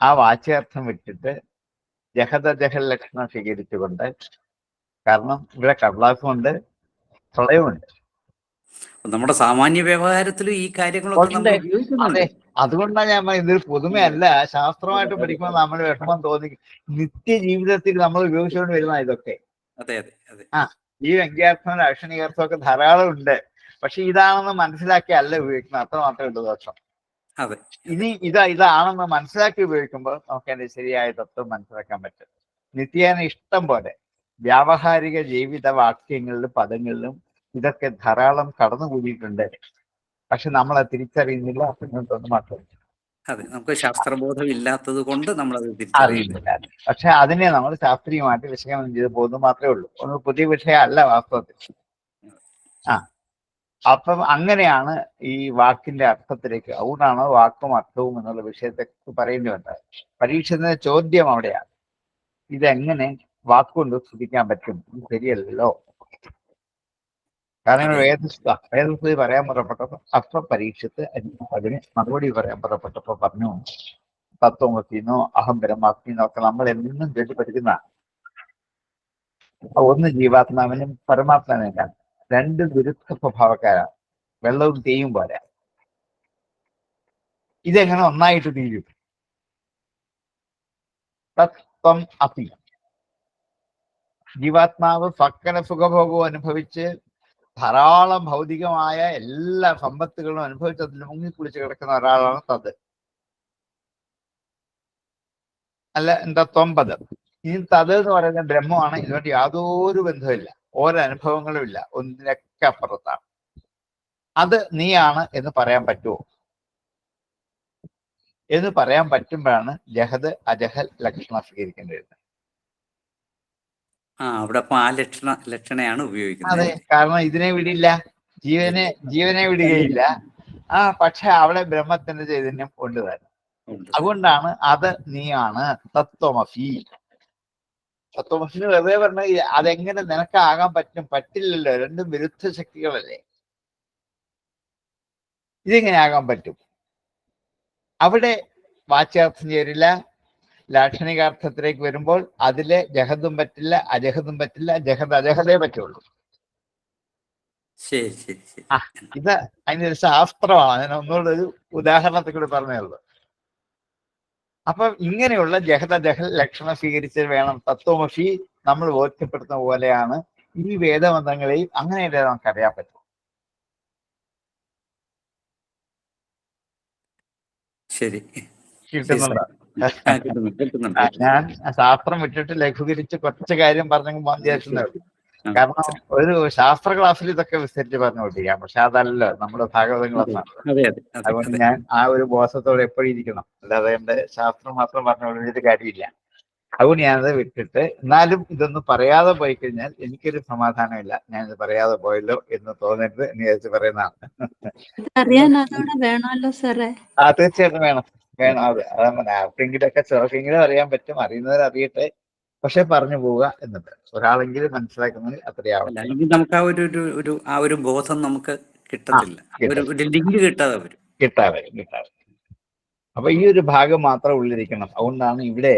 ആ വാച്യാർത്ഥം വിട്ടിട്ട് ജഹദജഹൽ ലക്ഷണം സ്വീകരിച്ചുകൊണ്ട്, കാരണം ഇവിടെ കടലാസുമുണ്ട്, പ്രളയമുണ്ട്. നമ്മുടെ സാമാന്യ വ്യവഹാരത്തിലും ഈ കാര്യങ്ങളൊക്കെ നമ്മൾ ഉപയോഗിക്കുന്നുണ്ട്. അതുകൊണ്ടാണ് ഞാൻ പറഞ്ഞത് ഇതൊരു പുതുമയല്ല. ശാസ്ത്രമായിട്ട് പഠിക്കുമ്പോൾ നമ്മൾ വിഷമം തോന്നി. നിത്യജീവിതത്തിൽ നമ്മൾ ഉപയോഗിച്ചുകൊണ്ട് വരുന്ന ഇതൊക്കെ. അതെ അതെ അതെ. ഈ വ്യംഗ്യാർത്ഥം അക്ഷരീകർത്ഥം ഒക്കെ ധാരാളം ഉണ്ട്. പക്ഷെ ഇതാണെന്ന് മനസ്സിലാക്കിയല്ല ഉപയോഗിക്കുന്നത്. അത്ര മാത്രമേ ഉള്ളൂ ദോഷം. അതെ. ഇനി ഇതാണെന്ന് മനസ്സിലാക്കി ഉപയോഗിക്കുമ്പോൾ നമുക്ക് അതിന്റെ ശരിയായ തത്വം മനസ്സിലാക്കാൻ പറ്റും. നിത്യേന ഇഷ്ടം പോലെ വ്യാവഹാരിക ജീവിത വാക്യങ്ങളിലും പദങ്ങളിലും ഇതൊക്കെ ധാരാളം കടന്നുകൂടിയിട്ടുണ്ട്. പക്ഷെ നമ്മളത് തിരിച്ചറിയുന്നില്ല. എന്നിട്ടൊന്നും മാത്രം അതെ, നമുക്ക് ശാസ്ത്രബോധം ഇല്ലാത്തത് കൊണ്ട് നമ്മളത് അറിയുന്നില്ല. പക്ഷെ അതിനെ നമ്മൾ ശാസ്ത്രീയമായിട്ട് വിശകലനം ചെയ്ത് പോകുന്നത് മാത്രമേ ഉള്ളൂ. ഒന്ന് പുതിയ വിഷയമല്ല വാസ്തവത്തിൽ. അപ്പം അങ്ങനെയാണ് ഈ വാക്കിന്റെ അർത്ഥത്തിലേക്ക്. അതുകൊണ്ടാണ് വാക്കും അർത്ഥവും എന്നുള്ള വിഷയത്തെ പറയേണ്ടി വന്നത്. പരീക്ഷയുടെ ചോദ്യം അവിടെയാണ്. ഇതെങ്ങനെ വാക്കുകൊണ്ട് സ്തുതിക്കാൻ പറ്റും? ശരിയല്ലല്ലോ. കാരണം വേദസ്തുതി പറയാൻ പുറപ്പെട്ടപ്പോ അപ്പൊ പരീക്ഷത്ത് അതിന് മറുപടി പറയാൻ പുറപ്പെട്ടപ്പോ പറഞ്ഞു, തത്വമസിന്നോ അഹം ബ്രഹ്മാസ്മിന്നോ ഒക്കെ നമ്മൾ എന്നും കേട്ട് പഠിക്കുന്നതാണ്. ഒന്ന് ജീവാത്മാവിനും പരമാത്മാവിനും രണ്ട് വിരുദ്ധ സ്വഭാവക്കാരാണ്. വെള്ളവും തീയും പോലെ. ഇതെങ്ങനെ ഒന്നായിട്ട് തീരും? തത്വം അപി. ജീവാത്മാവ് സകല സുഖഭോഗവും അനുഭവിച്ച് ധാരാളം ഭൗതികമായ എല്ലാ സമ്പത്തുകളും അനുഭവിച്ചതിൽ മുങ്ങിക്കുളിച്ച് കിടക്കുന്ന ഒരാളാണ് തത്. അല്ല, എന്താ ത്വംപത്. ഈ തത് എന്ന് പറയുന്ന ബ്രഹ്മമാണ്. ഇതുകൊണ്ട് യാതൊരു ബന്ധമില്ല, ഒരനുഭവങ്ങളും ഇല്ല, ഒന്നിനൊക്കെ അപ്പുറത്താണ്. അത് നീയാണ് എന്ന് പറയാൻ പറ്റുമോ? എന്ന് പറയാൻ പറ്റുമ്പോഴാണ് ജഹത് അജഹൽ ലക്ഷണം സ്വീകരിക്കേണ്ടി വരുന്നത്. അവിടെ ആ ലക്ഷണയാണ് ഉപയോഗിക്കുന്നത്. അതെ, കാരണം ഇതിനെ വിടില്ല, ജീവനെ വിടുകയില്ല. പക്ഷെ അവിടെ ബ്രഹ്മത്തിന്റെ ചൈതന്യം കൊണ്ടുവരണം. അതുകൊണ്ടാണ് അത് നീയാണ് തത്വമസി. തത്വമസിന് വെറുതെ പറഞ്ഞ അതെങ്ങനെ നിനക്കാകാൻ പറ്റും? പറ്റില്ലല്ലോ, രണ്ടും വിരുദ്ധ ശക്തികളല്ലേ. ഇതെങ്ങനെ ആകാൻ പറ്റും? അവിടെ വാച്യാർത്ഥം ചേരില്ല. ലാക്ഷണികാർത്ഥത്തിലേക്ക് വരുമ്പോൾ അതിലെ ജഹദും പറ്റില്ല, അജഹദും പറ്റില്ല. ജഹദ് അജഹദേ പറ്റുള്ളൂ. ശരി ശരി ശരി. ഇത് അതിന്റെ ഒരു ശാസ്ത്രമാണ്. ഞാൻ ഒന്നുകൂടെ ഒരു ഉദാഹരണത്തിൽ കൂടി പറഞ്ഞുള്ളൂ. അപ്പൊ ഇങ്ങനെയുള്ള ജഹദ ജഹൽ ലക്ഷണം സ്വീകരിച്ച് വേണം തത്വമസി നമ്മൾ ബോധ്യപ്പെടുത്തുന്ന പോലെയാണ് ഈ വേദമന്ത്രങ്ങളെയും അങ്ങനെയല്ലേ നമുക്കറിയാൻ പറ്റും. ശരി, കിട്ടുന്നുണ്ടോ? ഞാൻ ശാസ്ത്രം വിട്ടിട്ട് ലഘൂകരിച്ച് കുറച്ച് കാര്യം പറഞ്ഞെങ്കിൽ മതിയാക്കുന്നേ ഉള്ളൂ. കാരണം ഒരു ശാസ്ത്ര ക്ലാസ്സിൽ ഇതൊക്കെ വിസ്തരിച്ച് പറഞ്ഞു കൊണ്ടിരിക്കാം. പക്ഷെ അതല്ലല്ലോ നമ്മുടെ ഭാഗവത ക്ലാസ്സാണ്. അതുകൊണ്ട് ഞാൻ ആ ഒരു ബോധത്തോടെ എപ്പോഴും ഇരിക്കണം. അല്ലാതെ എന്റെ ശാസ്ത്രം മാത്രം പറഞ്ഞുകൊണ്ടിട്ട് കാര്യമില്ല. അതുകൊണ്ട് ഞാനത് വിട്ടിട്ട്, എന്നാലും ഇതൊന്നും പറയാതെ പോയി കഴിഞ്ഞാൽ എനിക്കൊരു സമാധാനമില്ല. ഞാനിത് പറയാതെ പോയല്ലോ എന്ന് തോന്നരുത് എന്ന് വിചാരിച്ച് പറയുന്നതാണ്. തീർച്ചയായിട്ടും വേണം. അതെ, ആർക്കെങ്കിലൊക്കെ ചെറുക്കെങ്കിലും അറിയാൻ പറ്റും. അറിയുന്നവർ അറിയട്ടെ. പക്ഷെ പറഞ്ഞു പോവുക എന്നുണ്ട്. ഒരാളെങ്കിലും മനസ്സിലാക്കുന്നത് അത്രയാവും. നമുക്ക് ആ ഒരു ബോധം നമുക്ക് കിട്ടത്തില്ല, ലിങ്ക് കിട്ടാതെ വരും. അപ്പൊ ഈ ഒരു ഭാഗം മാത്രം ഉള്ളിരിക്കണം. അതുകൊണ്ടാണ് ഇവിടെ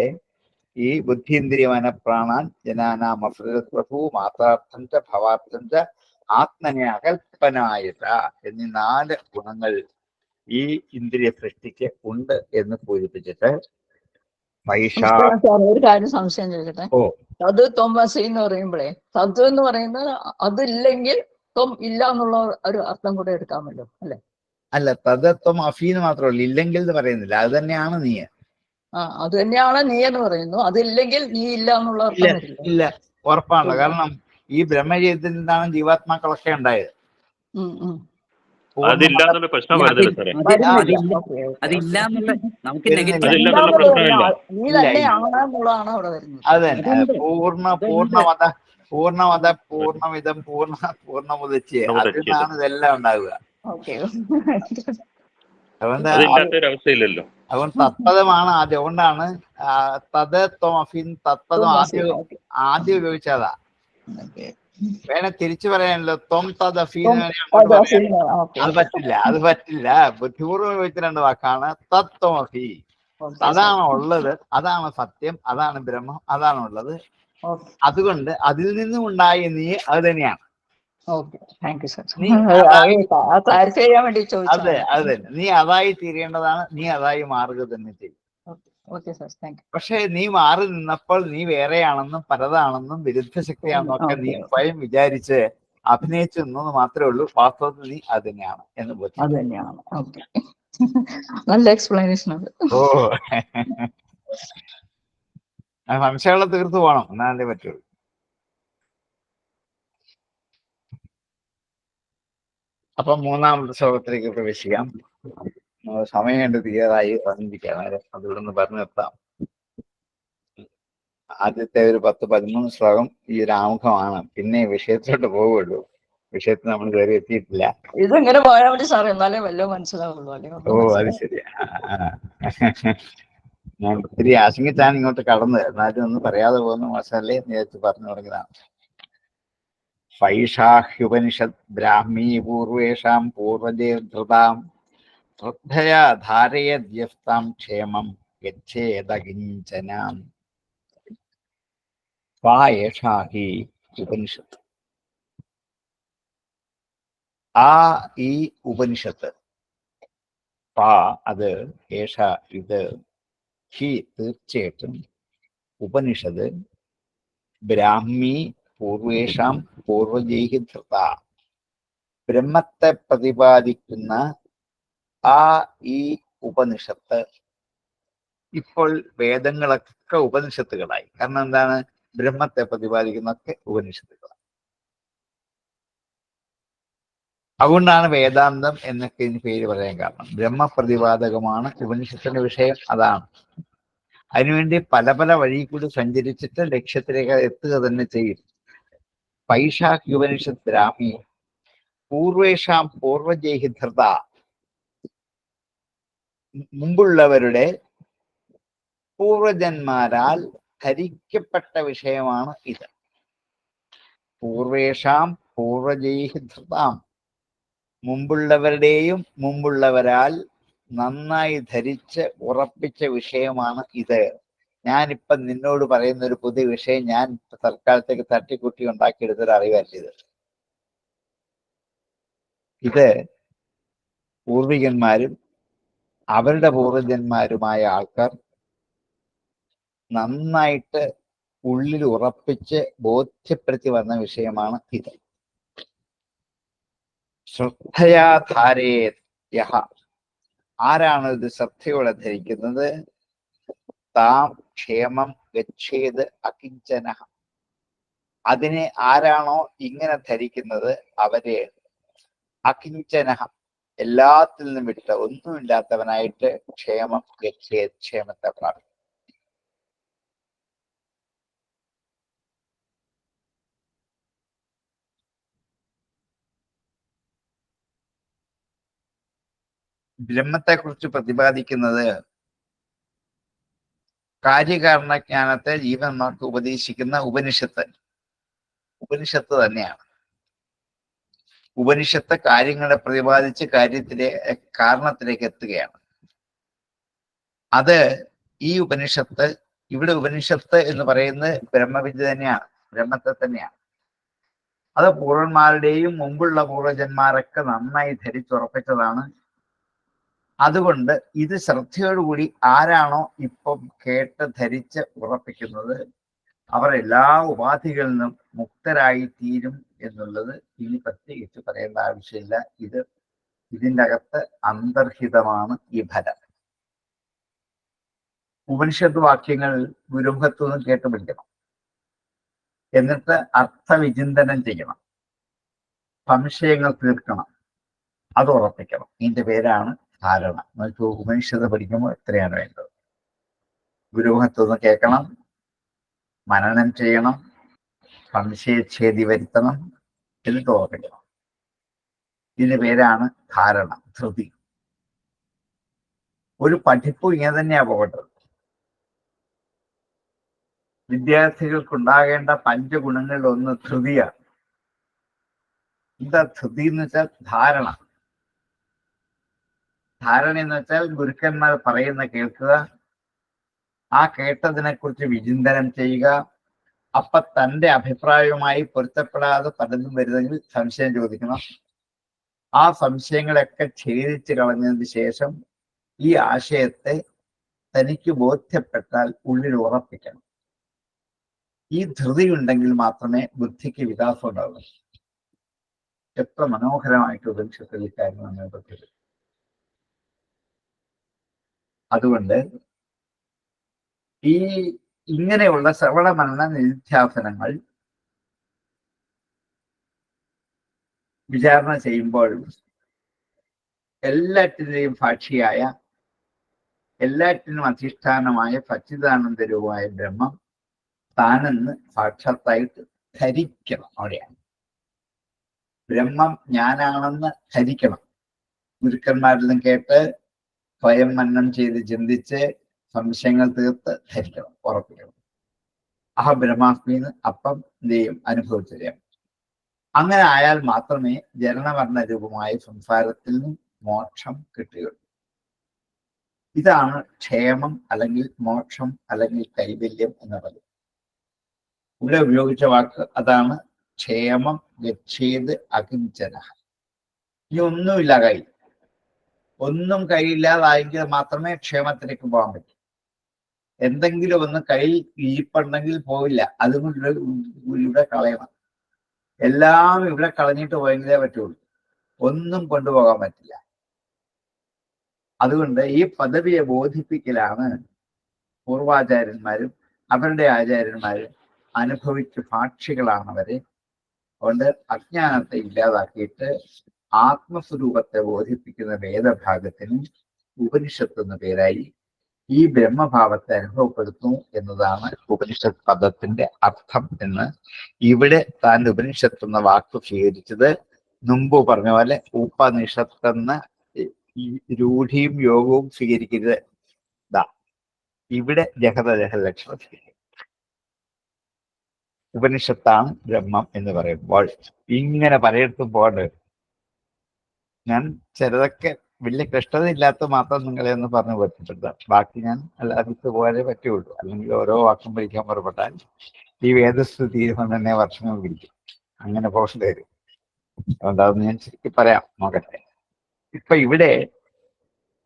ഈ ബുദ്ധീന്ദ്രിയ മനഃപ്രാണാൻ ജനാനാമഫു മാത്രാർത്ഥം ച ഭവാർത്ഥം ച ആത്മനെ അകൽപ്പനായത എന്നീ 4 ഗുണങ്ങൾ ഈ ഇന്ദ്രിയ സൃഷ്ടിക്ക് ഉണ്ട് എന്ന് സൂചിപ്പിച്ചിട്ട് ഒരു കാര്യം സംശയം ചോദിക്കട്ടെ. തത് ത്വമസി എന്ന് പറയുമ്പോഴേ തത്വം എന്ന് പറയുന്നത് അതില്ലെങ്കിൽ ത്വം ഇല്ല എന്നുള്ള ഒരു അർത്ഥം കൂടെ എടുക്കാമല്ലോ, അല്ലെ? അല്ല, തദത്വം അഫീന്ന് മാത്രമല്ല, ഇല്ലെങ്കിൽ എന്ന് പറയുന്നില്ല. അത് തന്നെയാണ് നീ. അത് തന്നെയാണ് നീ എന്ന് പറയുന്നു. അതില്ലെങ്കിൽ നീ ഇല്ല എന്നുള്ള അർത്ഥം ഇല്ല, ഉറപ്പാണല്ലോ. കാരണം ഈ ബ്രഹ്മചര്യത്തിൽ നിന്നാണ് ജീവാത്മാക്കളൊക്കെ ഉണ്ടായത്. അതില്ലാന്നുള്ള പ്രശ്നം വരുന്നില്ല സാറേ. അതെ, പൂർണ്ണമത പൂർണ്ണമിതം പൂർണ്ണമുദച്ഛേ, അതിൽ നിന്നാണ് ഇതെല്ലാം ഉണ്ടാവുക. അതുകൊണ്ട് തത്പദമാണ് ആദ്യം. അതുകൊണ്ടാണ് തത് ത്വം അഫീൻ തത്പദം ആദ്യം ഉപയോഗിച്ചതാ. വേണേ തിരിച്ചു പറയാനല്ലോ, ത്വം തദ് അഫീൻ. അത് പറ്റില്ല. ബുദ്ധിപൂർവ്വം ഉപയോഗിച്ച 2 വാക്കാണ്. തത്വം അഫീ, അതാണ് ഉള്ളത്, അതാണ് സത്യം, അതാണ് ബ്രഹ്മം, അതാണ് ഉള്ളത്. അതുകൊണ്ട് അതിൽ നിന്നും ഉണ്ടായ നീ അത് തന്നെയാണ്. Okay, thank you sir. നീ അതാ ക്ലാരിഫൈ ചെയ്യാൻ വേണ്ടി അതെ ചോദിച്ചതാണ്. അതെ നീ അതായി തീരേണ്ടതാണ്, നീ അതായി മാറുക തന്നെ ചെയ്യും. Okay sir, thank you. പക്ഷെ നീ മാറി നിന്നപ്പോൾ നീ വേറെയാണെന്നും പലതാണെന്നും വിരുദ്ധ ശക്തിയാണെന്നും ഒക്കെ നീ സ്വയം വിചാരിച്ച് അഭിനയിച്ചു നിന്നത് മാത്രമേ ഉള്ളൂ. വാസ്തവത്തിൽ നീ അത് തന്നെയാണ് എന്ന് ബോധ്യം. അത് തന്നെയാണ്. ഓക്കെ, നല്ല എക്സ്പ്ലനേഷൻ അത്. ഓ സംശയമുള്ള തീർത്തു പോകണം, എന്നാലേ പറ്റുള്ളൂ. അപ്പൊ മൂന്നാമത്തെ ശ്ലോകത്തിലേക്ക് പ്രവേശിക്കാം. സമയം കണ്ട് തീയതായി വന്നിരിക്കാം. അതിവിടെ നിന്ന് പറഞ്ഞു നിർത്താം. ആദ്യത്തെ ഒരു 10-13 ശ്ലോകം ഈ ഒരു ആമുഖമാണ്. പിന്നെ വിഷയത്തിലോട്ട് പോവുള്ളൂ. വിഷയത്തിൽ നമ്മൾ കയറി എത്തിയിട്ടില്ല. ഇതെങ്ങനെ പോയാൽ മതി സാർ, എന്നാലേ വല്ലതും മനസ്സിലാവുള്ളൂ. ഓ അത് ശരി. ഞാൻ ഒത്തിരി ആശങ്കിച്ചാണ് ഇങ്ങോട്ട് കടന്നത്. എന്നാലും ഒന്നും പറയാതെ പോകുന്ന മോശമല്ലേ നേരത്തെ പറഞ്ഞു തുടങ്ങിയതാണ്. പൈഷാഹ്യുപനിഷത് ബ്രാഹ്മീ പൂർവേഷാം പൂർവജേർധൃതാം ശ്രദ്ധയാ ധാരയദ്യസ്താം ക്ഷേമം ഗച്ഛേദകിഞ്ചനാം. ഏഷാ ഹി ഉപനിഷത്ത്. ആ ഈ ഉപനിഷത്ത്, അത് ഏഷ ഇത്, ഹി തീർച്ചയായിട്ടും, ഉപനിഷത്ത് ബ്രാഹ്മി പൂർവേഷാം പൂർവജൈഹി ധൃത, ബ്രഹ്മത്തെ പ്രതിപാദിക്കുന്ന ആ ഈ ഉപനിഷത്ത്. ഇപ്പോൾ വേദങ്ങളൊക്കെ ഉപനിഷത്തുകളായി. കാരണം എന്താണ്? ബ്രഹ്മത്തെ പ്രതിപാദിക്കുന്നൊക്കെ ഉപനിഷത്തുകളാണ്. അതുകൊണ്ടാണ് വേദാന്തം എന്നൊക്കെ ഇതിന് പേര് പറയാൻ കാരണം. ബ്രഹ്മപ്രതിപാദകമാണ് ഉപനിഷത്തിന്റെ വിഷയം, അതാണ്. അതിനുവേണ്ടി പല പല വഴി കൂടി സഞ്ചരിച്ചിട്ട് ലക്ഷ്യത്തിലേക്ക് എത്തുക തന്നെ ചെയ്യും. പൈഷാഹ്യുപനിഷത്ത് ബ്രാഹ്മി പൂർവേഷാം പൂർവജൈഹി ധൃത, മുമ്പുള്ളവരുടെ പൂർവജന്മാരാൽ ധരിക്കപ്പെട്ട വിഷയമാണ് ഇത്. പൂർവേഷാം പൂർവജൈഹി ധൃതാം, മുമ്പുള്ളവരുടെയും മുമ്പുള്ളവരാൽ നന്നായി ധരിച്ച് ഉറപ്പിച്ച വിഷയമാണ് ഇത്. ഞാനിപ്പം നിന്നോട് പറയുന്ന ഒരു പുതിയ വിഷയം ഞാൻ തൽക്കാലത്തേക്ക് തട്ടിക്കുട്ടി ഉണ്ടാക്കിയെടുത്തൊരു അറിവല്ല ഇത്. ഇത് പൂർവികന്മാരും അവരുടെ പൂർവജന്മാരുമായ ആൾക്കാർ നന്നായിട്ട് ഉള്ളിൽ ഉറപ്പിച്ച് ബോധ്യപ്പെടുത്തി വന്ന വിഷയമാണ് ഇത്. ശ്രദ്ധയാ ധാരേയ, ആരാണ് ഇത് ശ്രദ്ധയോടെ ധരിക്കുന്നത്? താം ക്ഷേമം ഗച്ഛേത് അകിഞ്ചന, അതിനെ ആരാണോ ഇങ്ങനെ ധരിക്കുന്നത് അവരെ അകിഞ്ചന, എല്ലാത്തിൽ നിന്നും വിട്ട ഒന്നുമില്ലാത്തവനായിട്ട് ക്ഷേമം ഗച്ഛേത്, ക്ഷേമത്തെ പ്രാപിക്കും. ബ്രഹ്മത്തെക്കുറിച്ച് പ്രതിപാദിക്കുന്നത് കാര്യകാരണജ്ഞാനത്തെ ജീവന്മാർക്ക് ഉപദേശിക്കുന്ന ഉപനിഷത്ത് തന്നെയാണ്. ഉപനിഷത്ത് കാര്യങ്ങളെ പ്രതിപാദിച്ച് കാരണത്തിലേക്ക് എത്തുകയാണ്. അത് ഈ ഉപനിഷത്ത്, ഇവിടെ ഉപനിഷത്ത് എന്ന് പറയുന്നത് ബ്രഹ്മവിദ്യ തന്നെയാണ്, ബ്രഹ്മത്തെ തന്നെയാണ്. അത് പൂർവന്മാരുടെയും മുമ്പുള്ള പൂർവജന്മാരൊക്കെ നന്നായി ധരിച്ചുറപ്പിച്ചതാണ്. അതുകൊണ്ട് ഇത് ശ്രദ്ധയോടുകൂടി ആരാണോ ഇപ്പം കേട്ട് ധരിച്ച് ഉറപ്പിക്കുന്നത് അവർ എല്ലാ ഉപാധികളിൽ നിന്നും മുക്തരായി തീരും എന്നുള്ളത് ഇനി പ്രത്യേകിച്ച് പറയേണ്ട ആവശ്യമില്ല. ഇതിൻ്റെ അകത്ത് അന്തർഹിതമാണ് ഈ ഫലം. ഉപനിഷത്ത് വാക്യങ്ങൾ ഗുരുമുഖത്തുനിന്ന് കേട്ട് പിടിക്കണം. എന്നിട്ട് അർത്ഥവിചിന്തനം ചെയ്യണം, സംശയങ്ങൾ തീർക്കണം, അത് ഉറപ്പിക്കണം. ഇതിന്റെ പേരാണ് ധാരണ. നമുക്ക് ഉപനിഷത്ത് പഠിക്കുമ്പോൾ എത്രയാണ് വേണ്ടത്? ഗുരുമുഖത്തുനിന്ന് കേൾക്കണം, മനനം ചെയ്യണം, സംശയച്ഛേദി വരുത്തണം, എന്നിട്ട് ഉറപ്പിക്കണം. ഇതിന്റെ പേരാണ് ധാരണ, ധൃതി. ഒരു പഠിപ്പ് ഇങ്ങനെ തന്നെയാ പോകേണ്ടത്. വിദ്യാർത്ഥികൾക്കുണ്ടാകേണ്ട പഞ്ചഗുണങ്ങളിൽ ഒന്ന് ധൃതിയാണ്. എന്താ ധൃതി എന്ന് വെച്ചാൽ? ധാരണ. ധാരണ എന്ന് വെച്ചാൽ ഗുരുക്കന്മാർ പറയുന്ന കേൾക്കുക, ആ കേട്ടതിനെ കുറിച്ച് വിചിന്തനം ചെയ്യുക, അപ്പൊ തന്റെ അഭിപ്രായവുമായി പൊരുത്തപ്പെടാതെ പലതും വരുന്നെങ്കിൽ സംശയം ചോദിക്കണം. ആ സംശയങ്ങളൊക്കെ ഛേദിച്ച് കളഞ്ഞതിന് ശേഷം ഈ ആശയത്തെ തനിക്ക് ബോധ്യപ്പെട്ടാൽ ഉള്ളിൽ ഉറപ്പിക്കണം. ഈ ധൃതി ഉണ്ടെങ്കിൽ മാത്രമേ ബുദ്ധിക്ക് വികാസം ഉണ്ടാവൂ. എത്ര മനോഹരമായിട്ട് ഉപനിഷത്തിൽ ഇക്കാര്യം നമ്മെ പറ്റി. അതുകൊണ്ട് ഈ ഇങ്ങനെയുള്ള ശ്രവണ മനന നിധ്യാസനങ്ങൾ വിചാരണ ചെയ്യുമ്പോൾ എല്ലാറ്റിൻ്റെയും സാക്ഷിയായ, എല്ലാറ്റിനും അധിഷ്ഠാനമായ സച്ചിദാനന്ദരൂപമായ ബ്രഹ്മം താനെന്ന് സാക്ഷാത്തായിട്ട് ധരിക്കണം. അവിടെയാണ് ബ്രഹ്മം ഞാനാണെന്ന് ധരിക്കണം. ഗുരുക്കന്മാരിലും കേട്ട് സ്വയം മനനം ചെയ്ത് ചിന്തിച്ച് സംശയങ്ങൾ തീർത്ത് ധരിക്കണം, ഉറപ്പിക്കണം. ആ ബ്രഹ്മാസ്മിന്ന് അപ്പം എന്ത് ചെയ്യും? അനുഭവിച്ചറിയാം. അങ്ങനെ ആയാൽ മാത്രമേ ജനനമരണ രൂപമായ സംസാരത്തിൽ നിന്നും മോക്ഷം കിട്ടുകയുള്ളൂ. ഇതാണ് ക്ഷേമം അല്ലെങ്കിൽ മോക്ഷം അല്ലെങ്കിൽ കൈവല്യം എന്ന് പറയുന്നത്. ഇവിടെ ഉപയോഗിച്ച വാക്ക് അതാണ്. ക്ഷേമം ഗച്ഛേത് അകിഞ്ചന. ഇനി ഒന്നുമില്ല കയ്യിൽ. ഒന്നും കയ്യില്ലാതായെങ്കിൽ മാത്രമേ ക്ഷേമത്തിലേക്ക് പോകാൻ പറ്റൂ. എന്തെങ്കിലും ഒന്ന് കയ്യിൽ ഇരിപ്പുണ്ടെങ്കിൽ പോവില്ല. അതുകൊണ്ട് ഇവിടെ കളയണം. എല്ലാം ഇവിടെ കളഞ്ഞിട്ട് പോയെങ്കിലേ പറ്റുള്ളൂ. ഒന്നും കൊണ്ടുപോകാൻ പറ്റില്ല. അതുകൊണ്ട് ഈ പദവിയെ ബോധിപ്പിക്കലാണ് പൂർവാചാര്യന്മാരും അവരുടെ ആചാര്യന്മാരും അനുഭവിച്ച സാക്ഷികളാണ് അവര്. അതുകൊണ്ട് അജ്ഞാനത്തെ ഇല്ലാതാക്കിയിട്ട് ആത്മസ്വരൂപത്തെ ബോധിപ്പിക്കുന്ന വേദഭാഗത്തിന് ഉപനിഷത്ത് എന്ന പേരായി. ഈ ബ്രഹ്മഭാവത്തെ അനുഭവപ്പെടുത്തുന്നു എന്നതാണ് ഉപനിഷത്ത് പദത്തിന്റെ അർത്ഥം എന്ന് ഇവിടെ താൻ ഉപനിഷത്ത് എന്ന വാക്ക് സ്വീകരിച്ചത് മുമ്പ് പറഞ്ഞ പോലെ ഉപനിഷത്തെന്ന രൂഢിയും യോഗവും സ്വീകരിക്കരുത്. ഇവിടെ ജഗത ലക്ഷണം സ്വീകരിക്കും. ഉപനിഷത്താണ് ബ്രഹ്മം എന്ന് പറയുമ്പോൾ ഇങ്ങനെ പലയിടത്തും പോകേണ്ടത്. ഞാൻ ചിലതൊക്കെ വലിയ കഷ്ടതയില്ലാത്ത മാത്രം നിങ്ങളെ ഒന്ന് പറഞ്ഞു പറ്റിട്ടുണ്ട്. ബാക്കി ഞാൻ അല്ലാതെ പോയാലേ പറ്റുള്ളൂ. അല്ലെങ്കിൽ ഓരോ വാക്കും പഠിക്കാൻ പുറപ്പെട്ടാൽ ഈ വേദസ്ഥ തീരുമാനം തന്നെ വർഷങ്ങൾ പിടിക്കും. അങ്ങനെ പോകേണ്ടി വരും. അതുകൊണ്ട് അതൊന്ന് ഞാൻ ശരിക്കും പറയാം, നോക്കട്ടെ. ഇപ്പൊ ഇവിടെ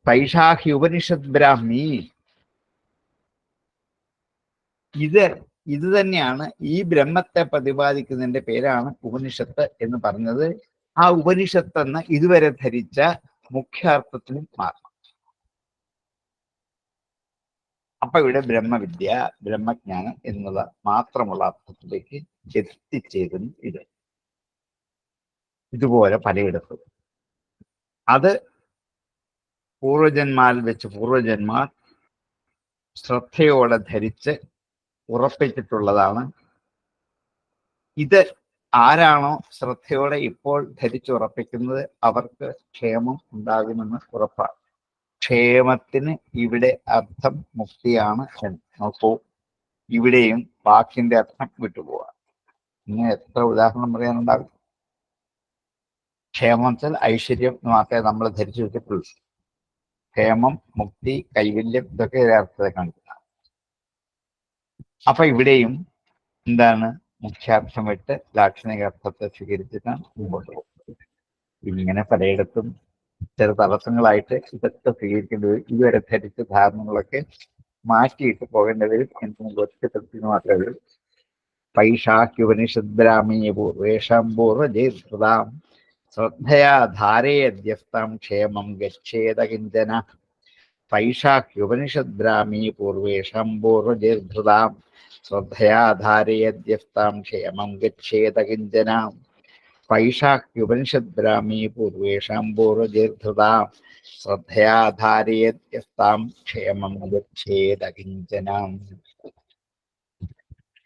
പൈഷാഹി ഉപനിഷത് ബ്രാഹ്മി, ഇത് തന്നെയാണ് ഈ ബ്രഹ്മത്തെ പ്രതിപാദിക്കുന്നതിന്റെ പേരാണ് ഉപനിഷത്ത് എന്ന് പറഞ്ഞത്. ആ ഉപനിഷത്ത് എന്ന് ഇതുവരെ ധരിച്ച മുഖ്യാർത്ഥത്തിലും മാറണം. അപ്പൊ ഇവിടെ ബ്രഹ്മവിദ്യ, ബ്രഹ്മജ്ഞാനം എന്നുള്ള മാത്രമുള്ള അർത്ഥത്തിലേക്ക് എത്തിച്ചേരുന്നു. ഇതുപോലെ പലയിടത്തും അത് പൂർവജന്മാരിൽ വെച്ച് പൂർവജന്മാർ ശ്രദ്ധയോടെ ധരിച്ച് ഉറപ്പിച്ചിട്ടുള്ളതാണ്. ഇത് ആരാണോ ശ്രദ്ധയോടെ ഇപ്പോൾ ധരിച്ചുറപ്പിക്കുന്നത് അവർക്ക് ക്ഷേമം ഉണ്ടാകുമെന്ന് ഉറപ്പാണ്. ക്ഷേമത്തിന് ഇവിടെ അർത്ഥം മുക്തിയാണ്. നോക്കൂ, ഇവിടെയും വാക്കിന്റെ അർത്ഥം വിട്ടുപോവാം. ഇങ്ങനെ എത്ര ഉദാഹരണം പറയാനുണ്ടാകും. ക്ഷേമത്തിൽ ഐശ്വര്യം മാത്രമേ നമ്മൾ ധരിച്ചു വെച്ചിട്ടുള്ളൂ. ക്ഷേമം, മുക്തി, കൈവല്യം ഇതൊക്കെ അർത്ഥത്തെ കാണിക്കുക. അപ്പൊ ഇവിടെയും എന്താണ്? മുഖ്യാർത്ഥം വിട്ട് ലാക്ഷണിക അർത്ഥത്തെ സ്വീകരിച്ചിട്ടാണ് മുമ്പോട്ട് പോകുന്നത്. ഇങ്ങനെ പലയിടത്തും ചില തടസ്സങ്ങളായിട്ട് ഇതൊക്കെ സ്വീകരിക്കേണ്ടി വരും. ഇതുവരെ ധരിച്ച ധാരണകളൊക്കെ മാറ്റിയിട്ട് പോകേണ്ടി വരും എന്ന് ഒറ്റപ്പെടുത്തി മാത്രമേ ഉള്ളൂ. പൈഷാഹ്യുപനിഷദ്ബ്രാഹ്മീ പൂർവേഷാം പൂർവജേതാം ശ്രദ്ധയാ ധാരയദ്യസ്താം ക്ഷേമം ഗച്ഛേത കിഞ്ചന. പൈഷാഹ്യുപനിഷദ്ബ്രാഹ്മീ പൂർവേഷാം പൂർവജേതാം ശ്രദ്ധയാ ധാരയദ്യസ്താം ക്ഷേമം ഗച്ഛേത കിഞ്ചന. പൈഷാഹ്യുപനിഷദ്ബ്രാഹ്മീ പൂർവേഷാം പൂർവജേതാം ശ്രദ്ധയാ ധാരയദ്യസ്താം ക്ഷേമം ഗച്ഛേത കിഞ്ചന.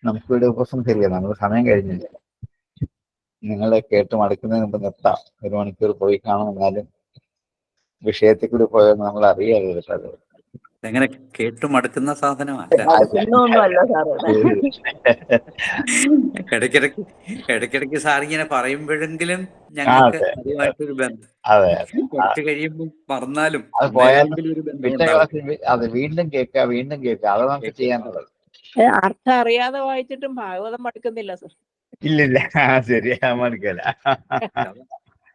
നമുക്കിവിടെ ഉപസംഹരിക്കാം. നമ്മൾ സമയം കഴിഞ്ഞില്ല. നിങ്ങളെ കേട്ട് മടക്കുന്നതിന് മുമ്പ് നിർത്താം. 1 മണിക്കൂർ പോയി കാണും. എന്നാലും വിഷയത്തിൽ കൂടി പോയെന്ന് നമ്മൾ അറിയാതെ എങ്ങനെ കേട്ടു മടുക്കുന്ന സാധനമല്ല. ഇടയ്ക്കിടയ്ക്ക് സാറിങ്ങനെ പറയുമ്പോഴെങ്കിലും ഞങ്ങൾക്ക് അതുമായിട്ടൊരു ബന്ധം. കുറച്ച് കഴിയുമ്പോൾ മറന്നാലും അത് വീണ്ടും കേൾക്കുക. അത് നമുക്ക് ചെയ്യാനുള്ളത്. അർത്ഥം അറിയാതെ വായിച്ചിട്ടും ഭാഗവതം പഠിക്കുന്നില്ല സർ. ഇല്ലില്ല, ശരിയാ, മടുക്കല്ല.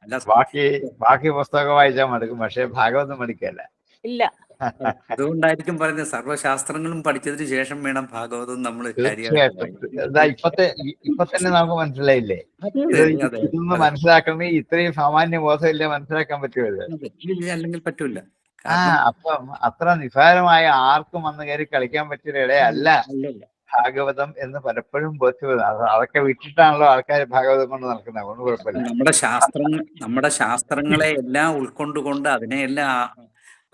അല്ല, ബാക്കി പുസ്തകം വായിച്ചാൽ മടുക്കും, പക്ഷെ ഭാഗവതം മടുക്കല്ല. ഇല്ല. അതുകൊണ്ടായിരിക്കും പറയുന്നത് സർവ്വശാസ്ത്രങ്ങളും പഠിച്ചതിന് ശേഷം വേണം ഭാഗവതം നമ്മൾ തീർച്ചയായിട്ടും. ഇപ്പൊ തന്നെ നമുക്ക് മനസ്സിലായില്ലേ, ഇതൊന്നും മനസ്സിലാക്കണമെങ്കിൽ ഇത്രയും സാമാന്യ ബോധമില്ല, മനസ്സിലാക്കാൻ പറ്റുമല്ലോ. അല്ലെങ്കിൽ പറ്റൂല. അപ്പം അത്ര നിസ്സാരമായ ആർക്കും വന്ന് കയറി കളിക്കാൻ പറ്റിയ ഇടയല്ല ഭാഗവതം എന്ന് പലപ്പോഴും ബോധ്യപ്പെടും. അതൊക്കെ വിട്ടിട്ടാണല്ലോ ആൾക്കാർ ഭാഗവതം കൊണ്ട് നടക്കുന്നത്. അതുകൊണ്ട് കുഴപ്പമില്ല. നമ്മുടെ ശാസ്ത്രങ്ങളെ എല്ലാം ഉൾക്കൊണ്ടുകൊണ്ട് അതിനെയെല്ലാം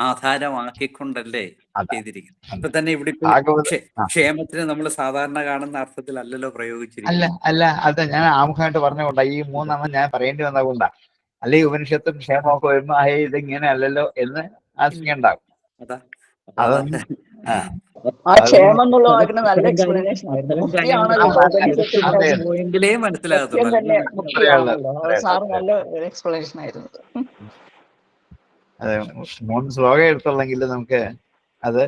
ആധാരമാക്കിക്കൊണ്ടല്ലേ ചെയ്തിരിക്കുന്നത്. ഇപ്പൊ തന്നെ ഇവിടെ ക്ഷേമത്തിന് നമ്മൾ സാധാരണ കാണുന്ന അർത്ഥത്തിലല്ലല്ലോ പ്രയോഗിച്ചിരിക്കുന്നത്. അല്ല, അത് ഞാൻ ആമുഖമായിട്ട് പറഞ്ഞുകൊണ്ടാ ഈ 3 ഞാൻ പറയേണ്ടി വന്നതുകൊണ്ടാ. അല്ലെങ്കിൽ ഉപനിഷത്തും ക്ഷേമമൊക്കെ വരുമ്പോ ഇതിങ്ങനെ അല്ലല്ലോ എന്ന് ആശങ്കയുണ്ടാകും. ആ ക്ഷേമം എന്നുള്ള വാക്കിന് നല്ല എക്സ്പ്ലനേഷൻ സാറ് നല്ല എക്സ്പ്ലനേഷൻ ആയിരുന്നു. അത് 3 ശ്ലോകം എടുത്തുള്ളെങ്കിൽ നമുക്ക് അത്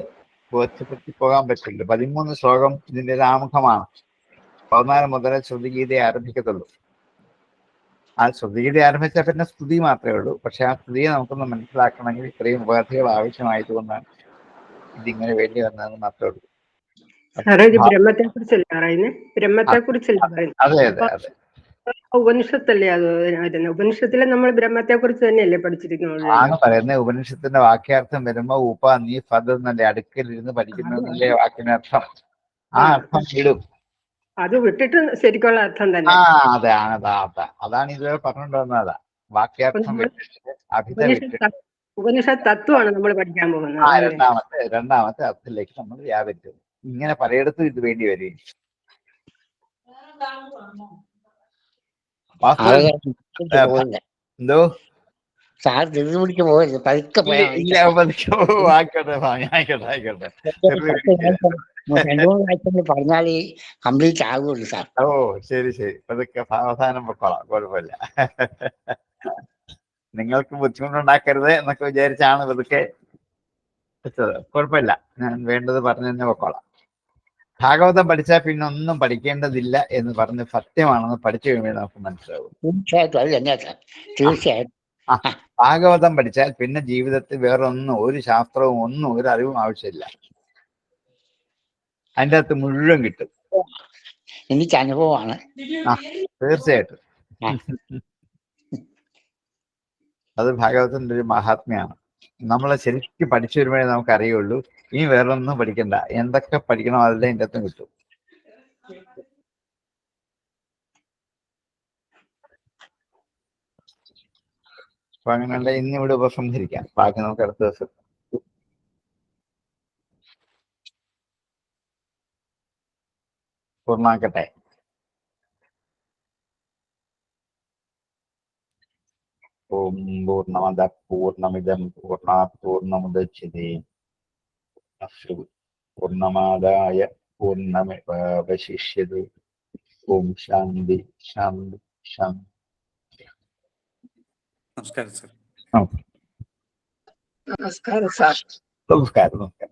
ബോധ്യപ്പെടുത്തി പോകാൻ പറ്റില്ല. 13 ശ്ലോകം ഇതിന്റെ ഒരു ആമുഖമാണ്. 14 മുതലേ ശ്രുതിഗീത ആരംഭിക്കത്തുള്ളൂ. ആ ശ്രുതിഗീത ആരംഭിച്ചാൽ പിന്നെ സ്തുതി മാത്രമേ ഉള്ളൂ. പക്ഷെ ആ സ്തുതിയെ നമുക്കൊന്ന് മനസ്സിലാക്കണമെങ്കിൽ ഇത്രയും ഉപാധികൾ ആവശ്യമായതുകൊണ്ടാണ് ഇതിങ്ങനെ വേണ്ടി വന്നതെന്ന് മാത്രമേ ഉള്ളൂ. ബ്രഹ്മത്തെ കുറിച്ചല്ലേ പറയുന്നത്? ബ്രഹ്മത്തെ കുറിച്ചല്ലേ പറയുന്നത്? അതെ. ഉപനിഷത്തല്ലേ അത് വരുന്നത്? ഉപനിഷത്തിലെ നമ്മൾ ബ്രഹ്മത്തെ കുറിച്ച് തന്നെയല്ലേ പഠിച്ചിരിക്കുന്നത്? ആണ് പറയുന്നത്. ഉപനിഷത്തിന്റെ വാക്യാർത്ഥം വരുമ്പോ നീ ഫത് എന്നല്ലേ, അടുക്കലിരുന്ന് പഠിക്കുന്നതല്ലേ വാക്കിനർത്ഥം. ആ അർത്ഥം വിടും. അത് വിട്ടിട്ട് ശരിക്കുള്ള അർത്ഥം തന്നെ. അതാണ് ഇതുവരെ പറഞ്ഞുകൊണ്ടുവന്നതാ. വാക്യാർത്ഥം ഉപനിഷത്ത് തത്വമാണ് നമ്മൾ പഠിക്കാൻ പോകുന്നത്. രണ്ടാമത്തെ അർത്ഥത്തിലേക്ക് നമ്മൾ വ്യാപരിക്കും. ഇങ്ങനെ പലയിടത്തും ഇത് വേണ്ടി വരും. എന്തോ ആയിക്കോട്ടെ. പറഞ്ഞാൽ കംപ്ലീറ്റ് ആകുള്ളൂ സാർ. ഓ ശരി. അതൊക്കെ അവസാനം പൊക്കോളാം, കുഴപ്പമില്ല. നിങ്ങൾക്ക് ബുദ്ധിമുട്ടുണ്ടാക്കരുത് എന്നൊക്കെ വിചാരിച്ചാണ് ഇതൊക്കെ വെച്ചത്. കുഴപ്പമില്ല, ഞാൻ വേണ്ടത് പറഞ്ഞു തന്നെ പൊക്കോളാം. ഭാഗവതം പഠിച്ചാൽ പിന്നെ ഒന്നും പഠിക്കേണ്ടതില്ല എന്ന് പറഞ്ഞ് സത്യമാണെന്ന് പഠിച്ചു കഴിയുമ്പോൾ നമുക്ക് മനസ്സിലാവും. തീർച്ചയായിട്ടും. ഭാഗവതം പഠിച്ചാൽ പിന്നെ ജീവിതത്തിൽ വേറൊന്നും, ഒരു ശാസ്ത്രവും ഒന്നും, ഒരു അറിവും ആവശ്യമില്ല. അതിൻ്റെ അകത്ത് മുഴുവൻ കിട്ടും. എനിക്ക് അനുഭവമാണ്. തീർച്ചയായിട്ടും. അത് ഭാഗവതത്തിന്റെ ഒരു മഹാത്മ്യമാണ്. നമ്മളെ ശരിക്കും പഠിച്ചു വരുമ്പോഴേ നമുക്ക് അറിയുള്ളൂ ഇനി വേറൊന്നും പഠിക്കണ്ട, എന്തൊക്കെ പഠിക്കണോ അതെല്ലാം ഇതിൻ്റെ അകത്തും കിട്ടും. അപ്പൊ അങ്ങനെയുള്ള ഇന്നിവിടെ ഉപസംഹരിക്കാം. ബാക്കി നമുക്ക് അടുത്ത ദിവസം. പൂർണ്ണാക്കട്ടെ. ഓം പൂർണ്ണമദ പൂർണ്ണമിദം പൂർണ്ണാത് പൂർണ്ണമുദച്യതേ പൂർണ്ണമാദായ പൂർണ്ണമേവാവശിഷ്യതേ. ഓം ശാന്തി ശാന്തി ശാന്തി. നമസ്കാരം സാർ. നമസ്കാരം സാർ. നമസ്കാരം.